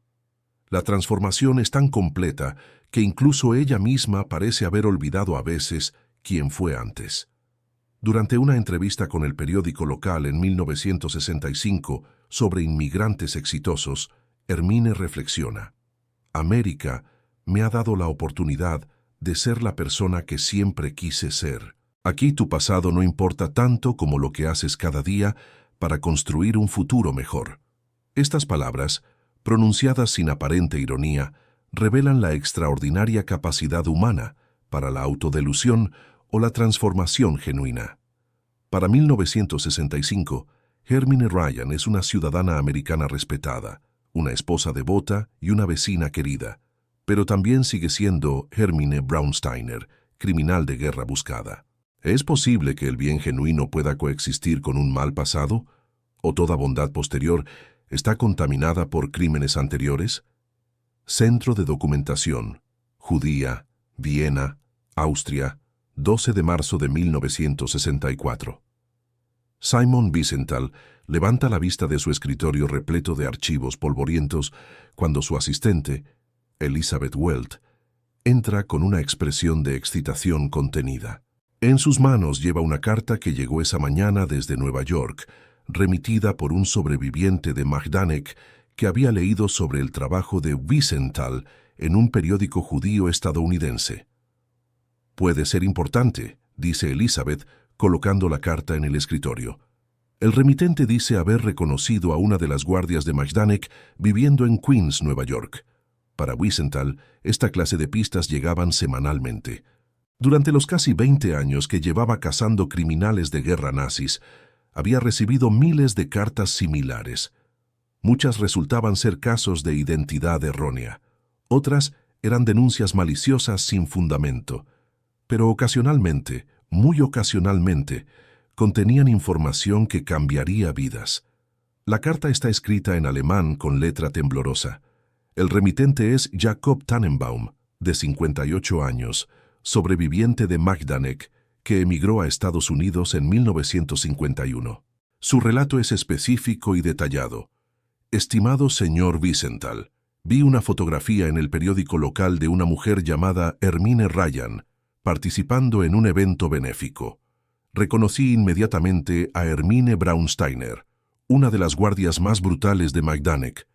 La transformación es tan completa que incluso ella misma parece haber olvidado a veces quién fue antes. Durante una entrevista con el periódico local en 1965 sobre inmigrantes exitosos, Hermine reflexiona: América me ha dado la oportunidad de ser la persona que siempre quise ser. Aquí tu pasado no importa tanto como lo que haces cada día para construir un futuro mejor. Estas palabras pronunciadas sin aparente ironía, revelan la extraordinaria capacidad humana para la autodelusión o la transformación genuina. Para 1965, Hermine Ryan es una ciudadana americana respetada, una esposa devota y una vecina querida, pero también sigue siendo Hermine Braunsteiner, criminal de guerra buscada. ¿Es posible que el bien genuino pueda coexistir con un mal pasado? ¿O toda bondad posterior está contaminada por crímenes anteriores? Centro de Documentación, Judía, Viena, Austria, 12 de marzo de 1964. Simon Wiesenthal levanta la vista de su escritorio repleto de archivos polvorientos cuando su asistente, Elizabeth Welt, entra con una expresión de excitación contenida. En sus manos lleva una carta que llegó esa mañana desde Nueva York, remitida por un sobreviviente de Majdanek que había leído sobre el trabajo de Wiesenthal en un periódico judío estadounidense. «Puede ser importante», dice Elizabeth, colocando la carta en el escritorio. El remitente dice haber reconocido a una de las guardias de Majdanek viviendo en Queens, Nueva York. Para Wiesenthal, esta clase de pistas llegaban semanalmente. Durante los casi 20 años que llevaba cazando criminales de guerra nazis, había recibido miles de cartas similares. Muchas resultaban ser casos de identidad errónea. Otras eran denuncias maliciosas sin fundamento. Pero ocasionalmente, muy ocasionalmente, contenían información que cambiaría vidas. La carta está escrita en alemán con letra temblorosa. El remitente es Jacob Tannenbaum, de 58 años, sobreviviente de Majdanek, que emigró a Estados Unidos en 1951. Su relato es específico y detallado. «Estimado señor Wiesenthal, vi una fotografía en el periódico local de una mujer llamada Hermine Ryan, participando en un evento benéfico. Reconocí inmediatamente a Hermine Braunsteiner, una de las guardias más brutales de Majdanek.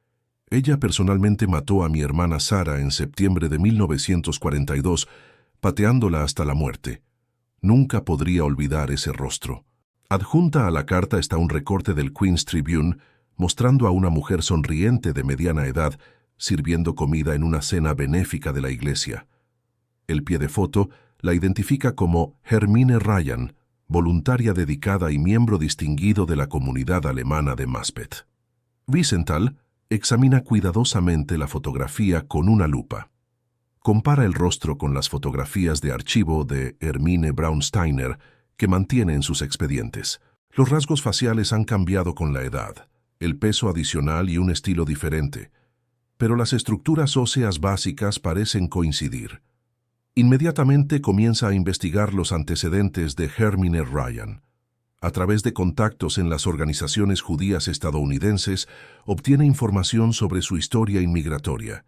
Ella personalmente mató a mi hermana Sara en septiembre de 1942, pateándola hasta la muerte. Nunca podría olvidar ese rostro». Adjunta a la carta está un recorte del Queens Tribune mostrando a una mujer sonriente de mediana edad sirviendo comida en una cena benéfica de la iglesia. El pie de foto la identifica como Hermine Ryan, voluntaria dedicada y miembro distinguido de la comunidad alemana de Maspeth. Wiesenthal examina cuidadosamente la fotografía con una lupa. Compara el rostro con las fotografías de archivo de Hermine Braunsteiner que mantiene en sus expedientes. Los rasgos faciales han cambiado con la edad, el peso adicional y un estilo diferente, pero las estructuras óseas básicas parecen coincidir. Inmediatamente comienza a investigar los antecedentes de Hermine Ryan. A través de contactos en las organizaciones judías estadounidenses, obtiene información sobre su historia inmigratoria.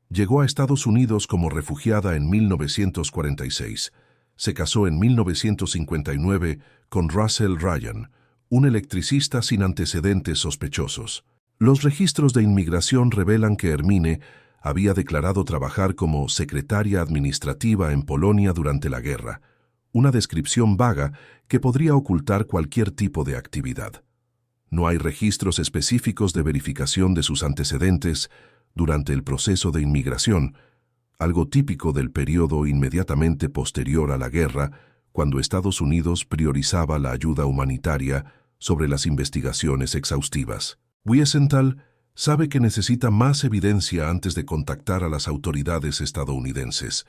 Llegó a Estados Unidos como refugiada en 1946. Se casó en 1959 con Russell Ryan, un electricista sin antecedentes sospechosos. Los registros de inmigración revelan que Hermine había declarado trabajar como secretaria administrativa en Polonia durante la guerra, una descripción vaga que podría ocultar cualquier tipo de actividad. No hay registros específicos de verificación de sus antecedentes durante el proceso de inmigración, algo típico del periodo inmediatamente posterior a la guerra, cuando Estados Unidos priorizaba la ayuda humanitaria sobre las investigaciones exhaustivas. Wiesenthal sabe que necesita más evidencia antes de contactar a las autoridades estadounidenses.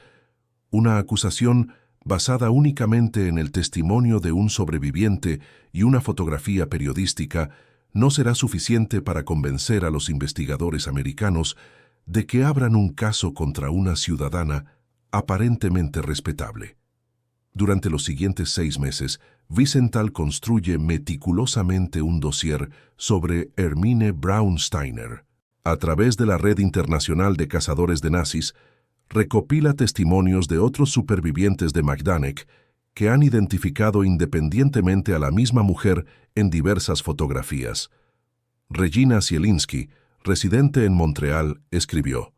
Una acusación basada únicamente en el testimonio de un sobreviviente y una fotografía periodística no será suficiente para convencer a los investigadores americanos de que abran un caso contra una ciudadana aparentemente respetable. Durante los siguientes 6 meses, Wiesenthal construye meticulosamente un dossier sobre Hermine Braunsteiner. A través de la red internacional de cazadores de nazis, recopila testimonios de otros supervivientes de Majdanek que han identificado independientemente a la misma mujer en diversas fotografías. Regina Zielinski, residente en Montreal, escribió: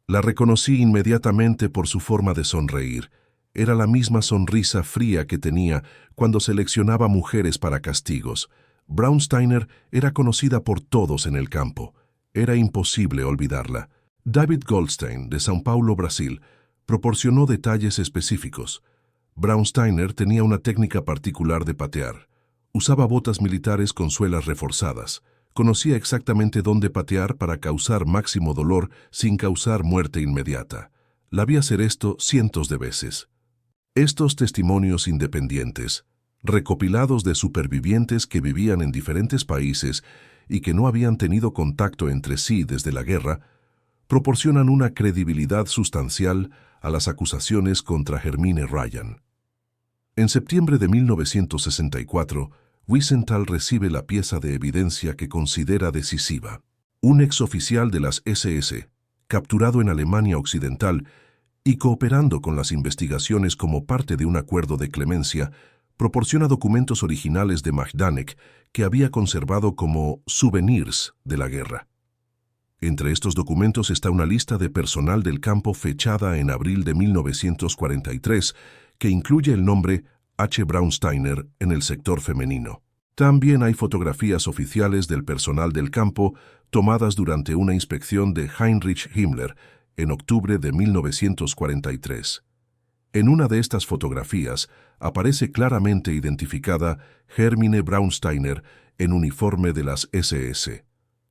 «La reconocí inmediatamente por su forma de sonreír. Era la misma sonrisa fría que tenía cuando seleccionaba mujeres para castigos. Braunsteiner era conocida por todos en el campo. Era imposible olvidarla. David Goldstein, de São Paulo, Brasil, proporcionó detalles específicos. Braunsteiner tenía una técnica particular de patear. Usaba botas militares con suelas reforzadas. Conocía exactamente dónde patear para causar máximo dolor sin causar muerte inmediata. La vi hacer esto cientos de veces. Estos testimonios independientes, recopilados de supervivientes que vivían en diferentes países y que no habían tenido contacto entre sí desde la guerra, proporcionan una credibilidad sustancial a las acusaciones contra Hermine Ryan. En septiembre de 1964, Wiesenthal recibe la pieza de evidencia que considera decisiva. Un exoficial de las SS, capturado en Alemania Occidental y cooperando con las investigaciones como parte de un acuerdo de clemencia, proporciona documentos originales de Majdanek que había conservado como souvenirs de la guerra. Entre estos documentos está una lista de personal del campo fechada en abril de 1943, que incluye el nombre H. Braunsteiner en el sector femenino. También hay fotografías oficiales del personal del campo tomadas durante una inspección de Heinrich Himmler en octubre de 1943. En una de estas fotografías aparece claramente identificada Hermine Braunsteiner en uniforme de las SS.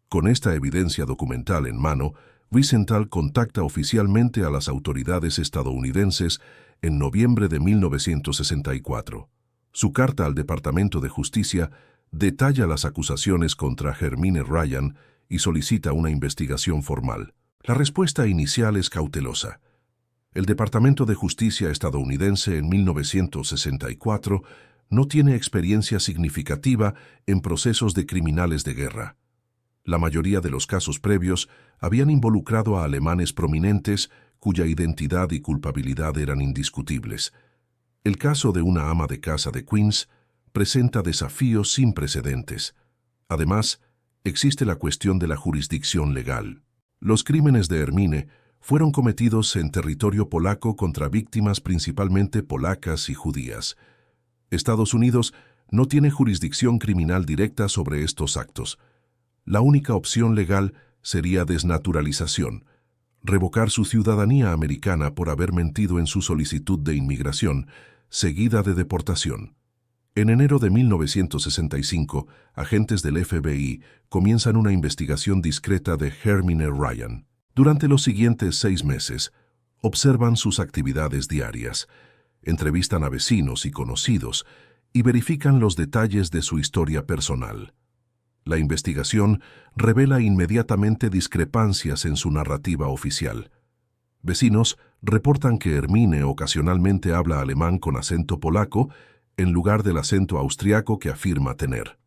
Con esta evidencia documental en mano, Wiesenthal contacta oficialmente a las autoridades estadounidenses en noviembre de 1964. Su carta al Departamento de Justicia detalla las acusaciones contra Hermine Ryan y solicita una investigación formal. La respuesta inicial es cautelosa. El Departamento de Justicia estadounidense en 1964 no tiene experiencia significativa en procesos de criminales de guerra. La mayoría de los casos previos habían involucrado a alemanes prominentes cuya identidad y culpabilidad eran indiscutibles. El caso de una ama de casa de Queens presenta desafíos sin precedentes. Además, existe la cuestión de la jurisdicción legal. Los crímenes de Hermine fueron cometidos en territorio polaco contra víctimas principalmente polacas y judías. Estados Unidos no tiene jurisdicción criminal directa sobre estos actos. La única opción legal sería desnaturalización, revocar su ciudadanía americana por haber mentido en su solicitud de inmigración, seguida de deportación. En enero de 1965, agentes del FBI comienzan una investigación discreta de Hermine Ryan. Durante los siguientes 6 meses, observan sus actividades diarias, entrevistan a vecinos y conocidos y verifican los detalles de su historia personal. La investigación revela inmediatamente discrepancias en su narrativa oficial. Vecinos reportan que Hermine ocasionalmente habla alemán con acento polaco en lugar del acento austriaco que afirma tener.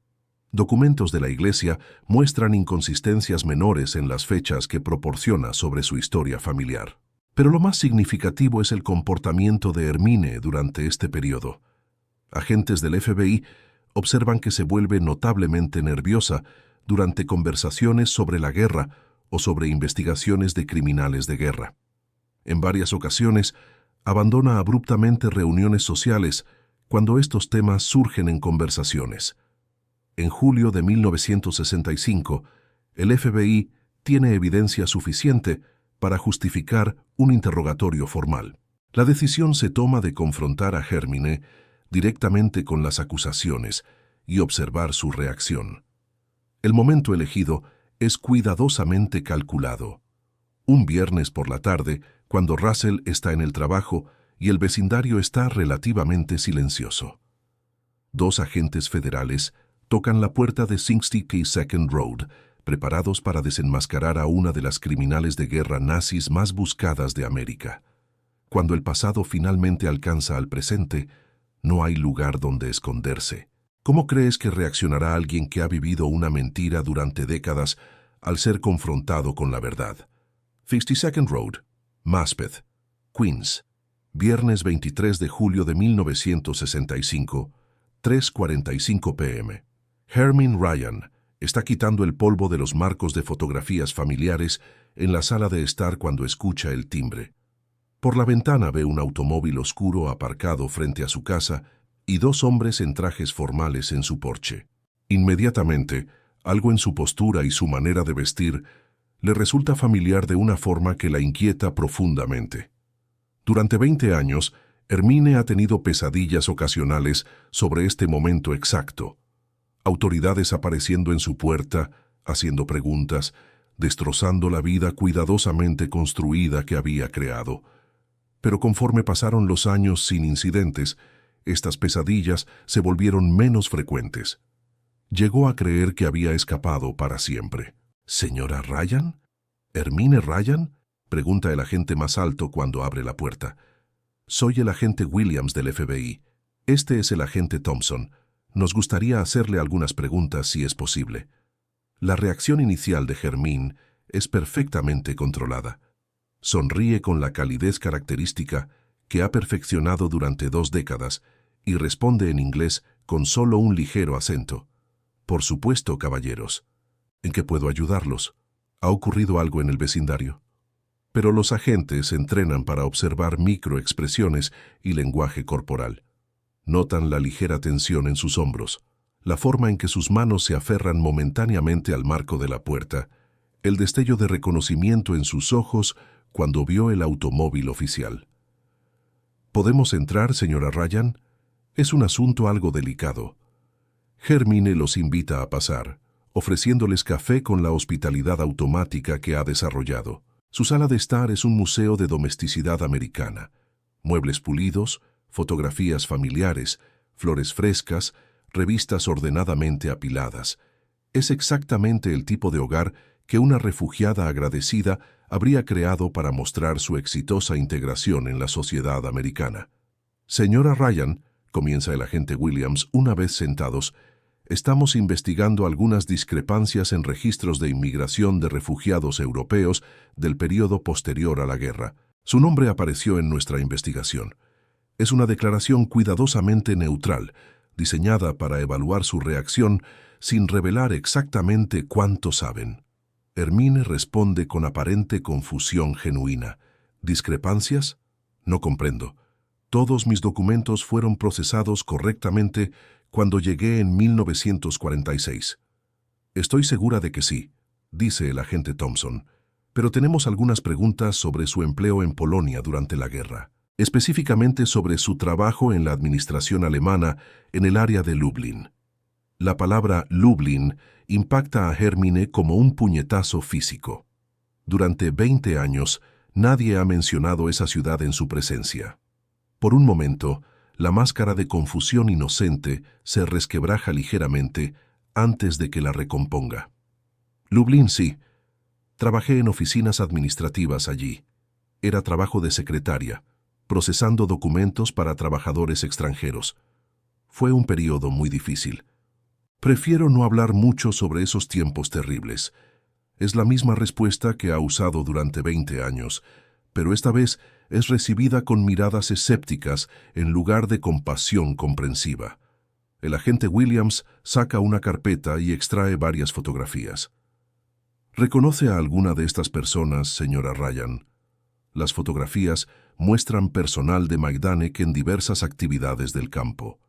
Documentos de la Iglesia muestran inconsistencias menores en las fechas que proporciona sobre su historia familiar. Pero lo más significativo es el comportamiento de Hermine durante este periodo. Agentes del FBI observan que se vuelve notablemente nerviosa durante conversaciones sobre la guerra o sobre investigaciones de criminales de guerra. En varias ocasiones, abandona abruptamente reuniones sociales cuando estos temas surgen en conversaciones. En julio de 1965, el FBI tiene evidencia suficiente para justificar un interrogatorio formal. La decisión se toma de confrontar a Hermine directamente con las acusaciones y observar su reacción. El momento elegido es cuidadosamente calculado. Un viernes por la tarde, cuando Russell está en el trabajo y el vecindario está relativamente silencioso. 2 agentes federales tocan la puerta de 62nd Road, preparados para desenmascarar a una de las criminales de guerra nazis más buscadas de América. Cuando el pasado finalmente alcanza al presente, no hay lugar donde esconderse. ¿Cómo crees que reaccionará alguien que ha vivido una mentira durante décadas al ser confrontado con la verdad? 52nd Road, Maspeth, Queens, viernes 23 de julio de 1965, 3:45 p.m. Hermine Ryan está quitando el polvo de los marcos de fotografías familiares en la sala de estar cuando escucha el timbre. Por la ventana ve un automóvil oscuro aparcado frente a su casa y 2 hombres en trajes formales en su porche. Inmediatamente, algo en su postura y su manera de vestir Le resulta familiar de una forma que la inquieta profundamente. Durante 20 años, Hermine ha tenido pesadillas ocasionales sobre este momento exacto. Autoridades apareciendo en su puerta, haciendo preguntas, destrozando la vida cuidadosamente construida que había creado. Pero conforme pasaron los años sin incidentes, estas pesadillas se volvieron menos frecuentes. Llegó a creer que había escapado para siempre. ¿Señora Ryan? ¿Hermine Ryan?, pregunta el agente más alto cuando abre la puerta. Soy el agente Williams del FBI. Este es el agente Thompson. Nos gustaría hacerle algunas preguntas si es posible. La reacción inicial de Hermine es perfectamente controlada. Sonríe con la calidez característica que ha perfeccionado durante 2 décadas y responde en inglés con solo un ligero acento. Por supuesto, caballeros. ¿En qué puedo ayudarlos? ¿Ha ocurrido algo en el vecindario? Pero los agentes se entrenan para observar microexpresiones y lenguaje corporal. Notan la ligera tensión en sus hombros, la forma en que sus manos se aferran momentáneamente al marco de la puerta, el destello de reconocimiento en sus ojos cuando vio el automóvil oficial. ¿Podemos entrar, señora Ryan? Es un asunto algo delicado. Hermine los invita a pasar, ofreciéndoles café con la hospitalidad automática que ha desarrollado. Su sala de estar es un museo de domesticidad americana. Muebles pulidos, fotografías familiares, flores frescas, revistas ordenadamente apiladas. Es exactamente el tipo de hogar que una refugiada agradecida habría creado para mostrar su exitosa integración en la sociedad americana. Señora Ryan, comienza el agente Williams una vez sentados, estamos investigando algunas discrepancias en registros de inmigración de refugiados europeos del período posterior a la guerra. Su nombre apareció en nuestra investigación. Es una declaración cuidadosamente neutral, diseñada para evaluar su reacción sin revelar exactamente cuánto saben. Hermine responde con aparente confusión genuina. ¿Discrepancias? No comprendo. Todos mis documentos fueron procesados correctamente cuando llegué en 1946. Estoy segura de que sí, dice el agente Thompson, pero tenemos algunas preguntas sobre su empleo en Polonia durante la guerra, específicamente sobre su trabajo en la administración alemana en el área de Lublin. La palabra Lublin impacta a Hermine como un puñetazo físico. Durante 20 años, nadie ha mencionado esa ciudad en su presencia. Por un momento, la máscara de confusión inocente se resquebraja ligeramente antes de que la recomponga. Lublin, sí. Trabajé en oficinas administrativas allí. Era trabajo de secretaria, procesando documentos para trabajadores extranjeros. Fue un periodo muy difícil. Prefiero no hablar mucho sobre esos tiempos terribles. Es la misma respuesta que ha usado durante 20 años, pero esta vez es recibida con miradas escépticas en lugar de compasión comprensiva. El agente Williams saca una carpeta y extrae varias fotografías. ¿Reconoce a alguna de estas personas, señora Ryan? Las fotografías muestran personal de Majdanek en diversas actividades del campo.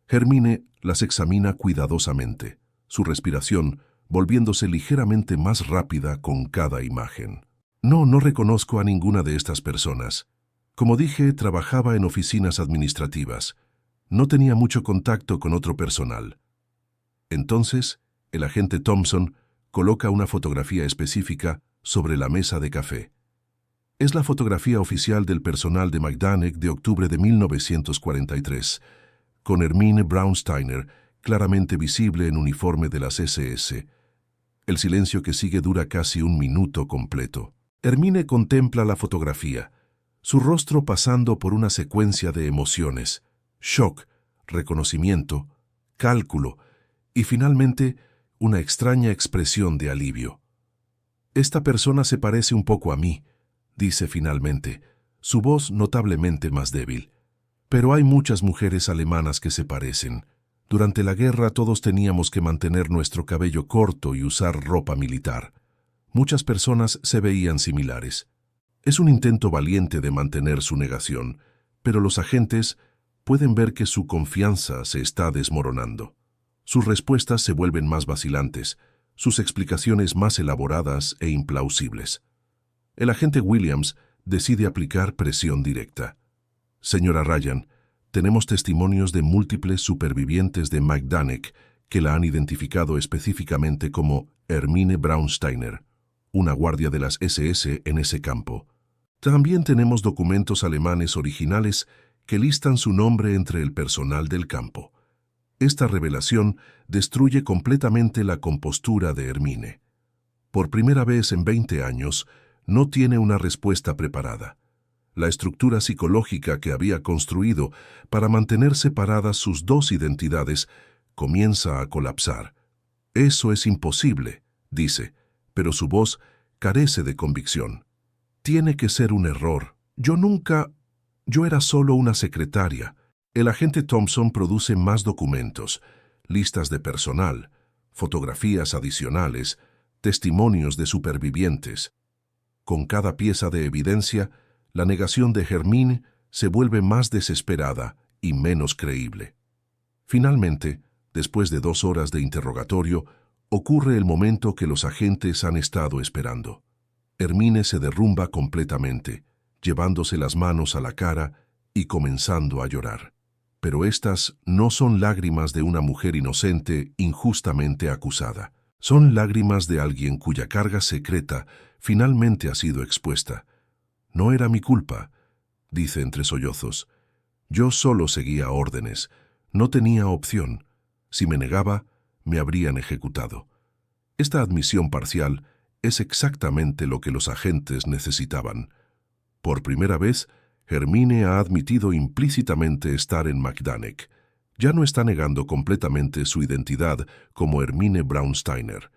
Hermine las examina cuidadosamente, su respiración volviéndose ligeramente más rápida con cada imagen. No reconozco a ninguna de estas personas. Como dije, trabajaba en oficinas administrativas. No tenía mucho contacto con otro personal. Entonces, el agente Thompson coloca una fotografía específica sobre la mesa de café. Es la fotografía oficial del personal de Majdanek de octubre de 1943, con Hermine Braunsteiner claramente visible en uniforme de las SS. El silencio que sigue dura casi un minuto completo. Hermine contempla la fotografía, su rostro pasando por una secuencia de emociones: shock, reconocimiento, cálculo y finalmente una extraña expresión de alivio. «Esta persona se parece un poco a mí», dice finalmente, su voz notablemente más débil. «Pero hay muchas mujeres alemanas que se parecen. Durante la guerra todos teníamos que mantener nuestro cabello corto y usar ropa militar. Muchas personas se veían similares. Es un intento valiente de mantener su negación, pero los agentes pueden ver que su confianza se está desmoronando. Sus respuestas se vuelven más vacilantes, sus explicaciones más elaboradas e implausibles. El agente Williams decide aplicar presión directa. Señora Ryan, tenemos testimonios de múltiples supervivientes de Majdanek que la han identificado específicamente como Hermine Braunsteiner, una guardia de las SS en ese campo. También tenemos documentos alemanes originales que listan su nombre entre el personal del campo. Esta revelación destruye completamente la compostura de Hermine. Por primera vez en 20 años, no tiene una respuesta preparada. La estructura psicológica que había construido para mantener separadas sus dos identidades comienza a colapsar. Eso es imposible, dice, pero su voz carece de convicción. Tiene que ser un error. Yo era solo una secretaria. El agente Thompson produce más documentos, listas de personal, fotografías adicionales, testimonios de supervivientes. Con cada pieza de evidencia, la negación de Hermine se vuelve más desesperada y menos creíble. Finalmente, después de 2 horas de interrogatorio, ocurre el momento que los agentes han estado esperando. Hermine se derrumba completamente, llevándose las manos a la cara y comenzando a llorar. Pero estas no son lágrimas de una mujer inocente injustamente acusada. Son lágrimas de alguien cuya carga secreta finalmente ha sido expuesta. No era mi culpa, dice entre sollozos. Yo solo seguía órdenes. No tenía opción. Si me negaba, me habrían ejecutado. Esta admisión parcial es exactamente lo que los agentes necesitaban. Por primera vez, Hermine ha admitido implícitamente estar en Majdanek. Ya no está negando completamente su identidad como Hermine Braunsteiner.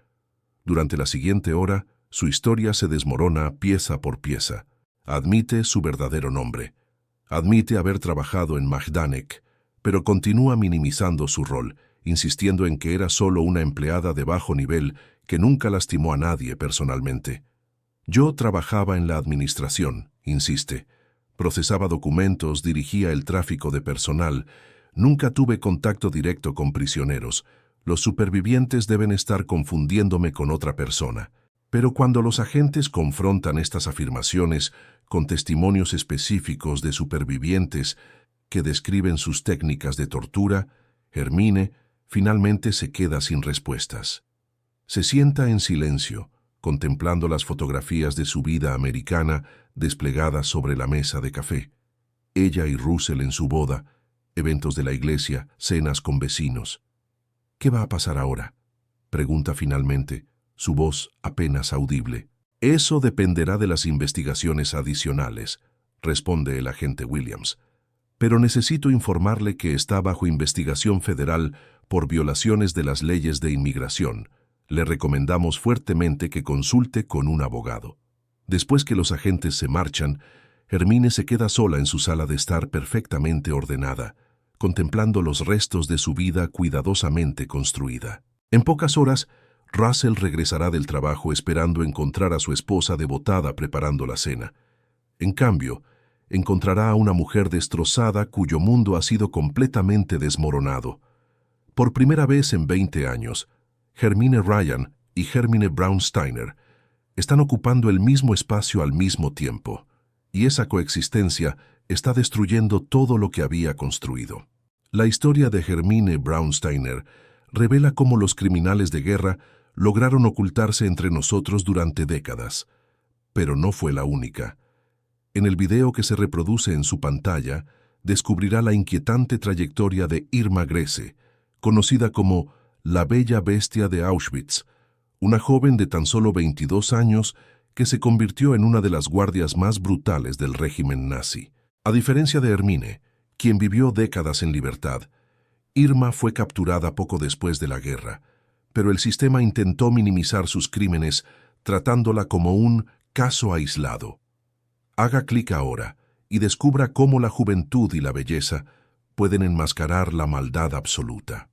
Durante la siguiente hora, su historia se desmorona pieza por pieza. Admite su verdadero nombre. Admite haber trabajado en Majdanek, pero continúa minimizando su rol, insistiendo en que era solo una empleada de bajo nivel que nunca lastimó a nadie personalmente. Yo trabajaba en la administración, insiste. Procesaba documentos, dirigía el tráfico de personal. Nunca tuve contacto directo con prisioneros. Los supervivientes deben estar confundiéndome con otra persona. Pero cuando los agentes confrontan estas afirmaciones con testimonios específicos de supervivientes que describen sus técnicas de tortura, Hermine finalmente se queda sin respuestas. Se sienta en silencio, contemplando las fotografías de su vida americana desplegadas sobre la mesa de café. Ella y Russell en su boda, eventos de la iglesia, cenas con vecinos. ¿Qué va a pasar ahora?, pregunta finalmente, su voz apenas audible. Eso dependerá de las investigaciones adicionales, responde el agente Williams. Pero necesito informarle que está bajo investigación federal por violaciones de las leyes de inmigración. Le recomendamos fuertemente que consulte con un abogado. Después que los agentes se marchan, Hermine se queda sola en su sala de estar perfectamente ordenada, contemplando los restos de su vida cuidadosamente construida. En pocas horas, Russell regresará del trabajo esperando encontrar a su esposa devotada preparando la cena. En cambio, encontrará a una mujer destrozada cuyo mundo ha sido completamente desmoronado. Por primera vez en 20 años, Hermine Ryan y Hermine Braunsteiner están ocupando el mismo espacio al mismo tiempo, y esa coexistencia está destruyendo todo lo que había construido. La historia de Hermine Braunsteiner revela cómo los criminales de guerra lograron ocultarse entre nosotros durante décadas, pero no fue la única. En el video que se reproduce en su pantalla, descubrirá la inquietante trayectoria de Irma Grese, conocida como la Bella Bestia de Auschwitz, una joven de tan solo 22 años que se convirtió en una de las guardias más brutales del régimen nazi. A diferencia de Hermine, quien vivió décadas en libertad, Irma fue capturada poco después de la guerra, pero el sistema intentó minimizar sus crímenes tratándola como un caso aislado. Haga clic ahora y descubra cómo la juventud y la belleza pueden enmascarar la maldad absoluta.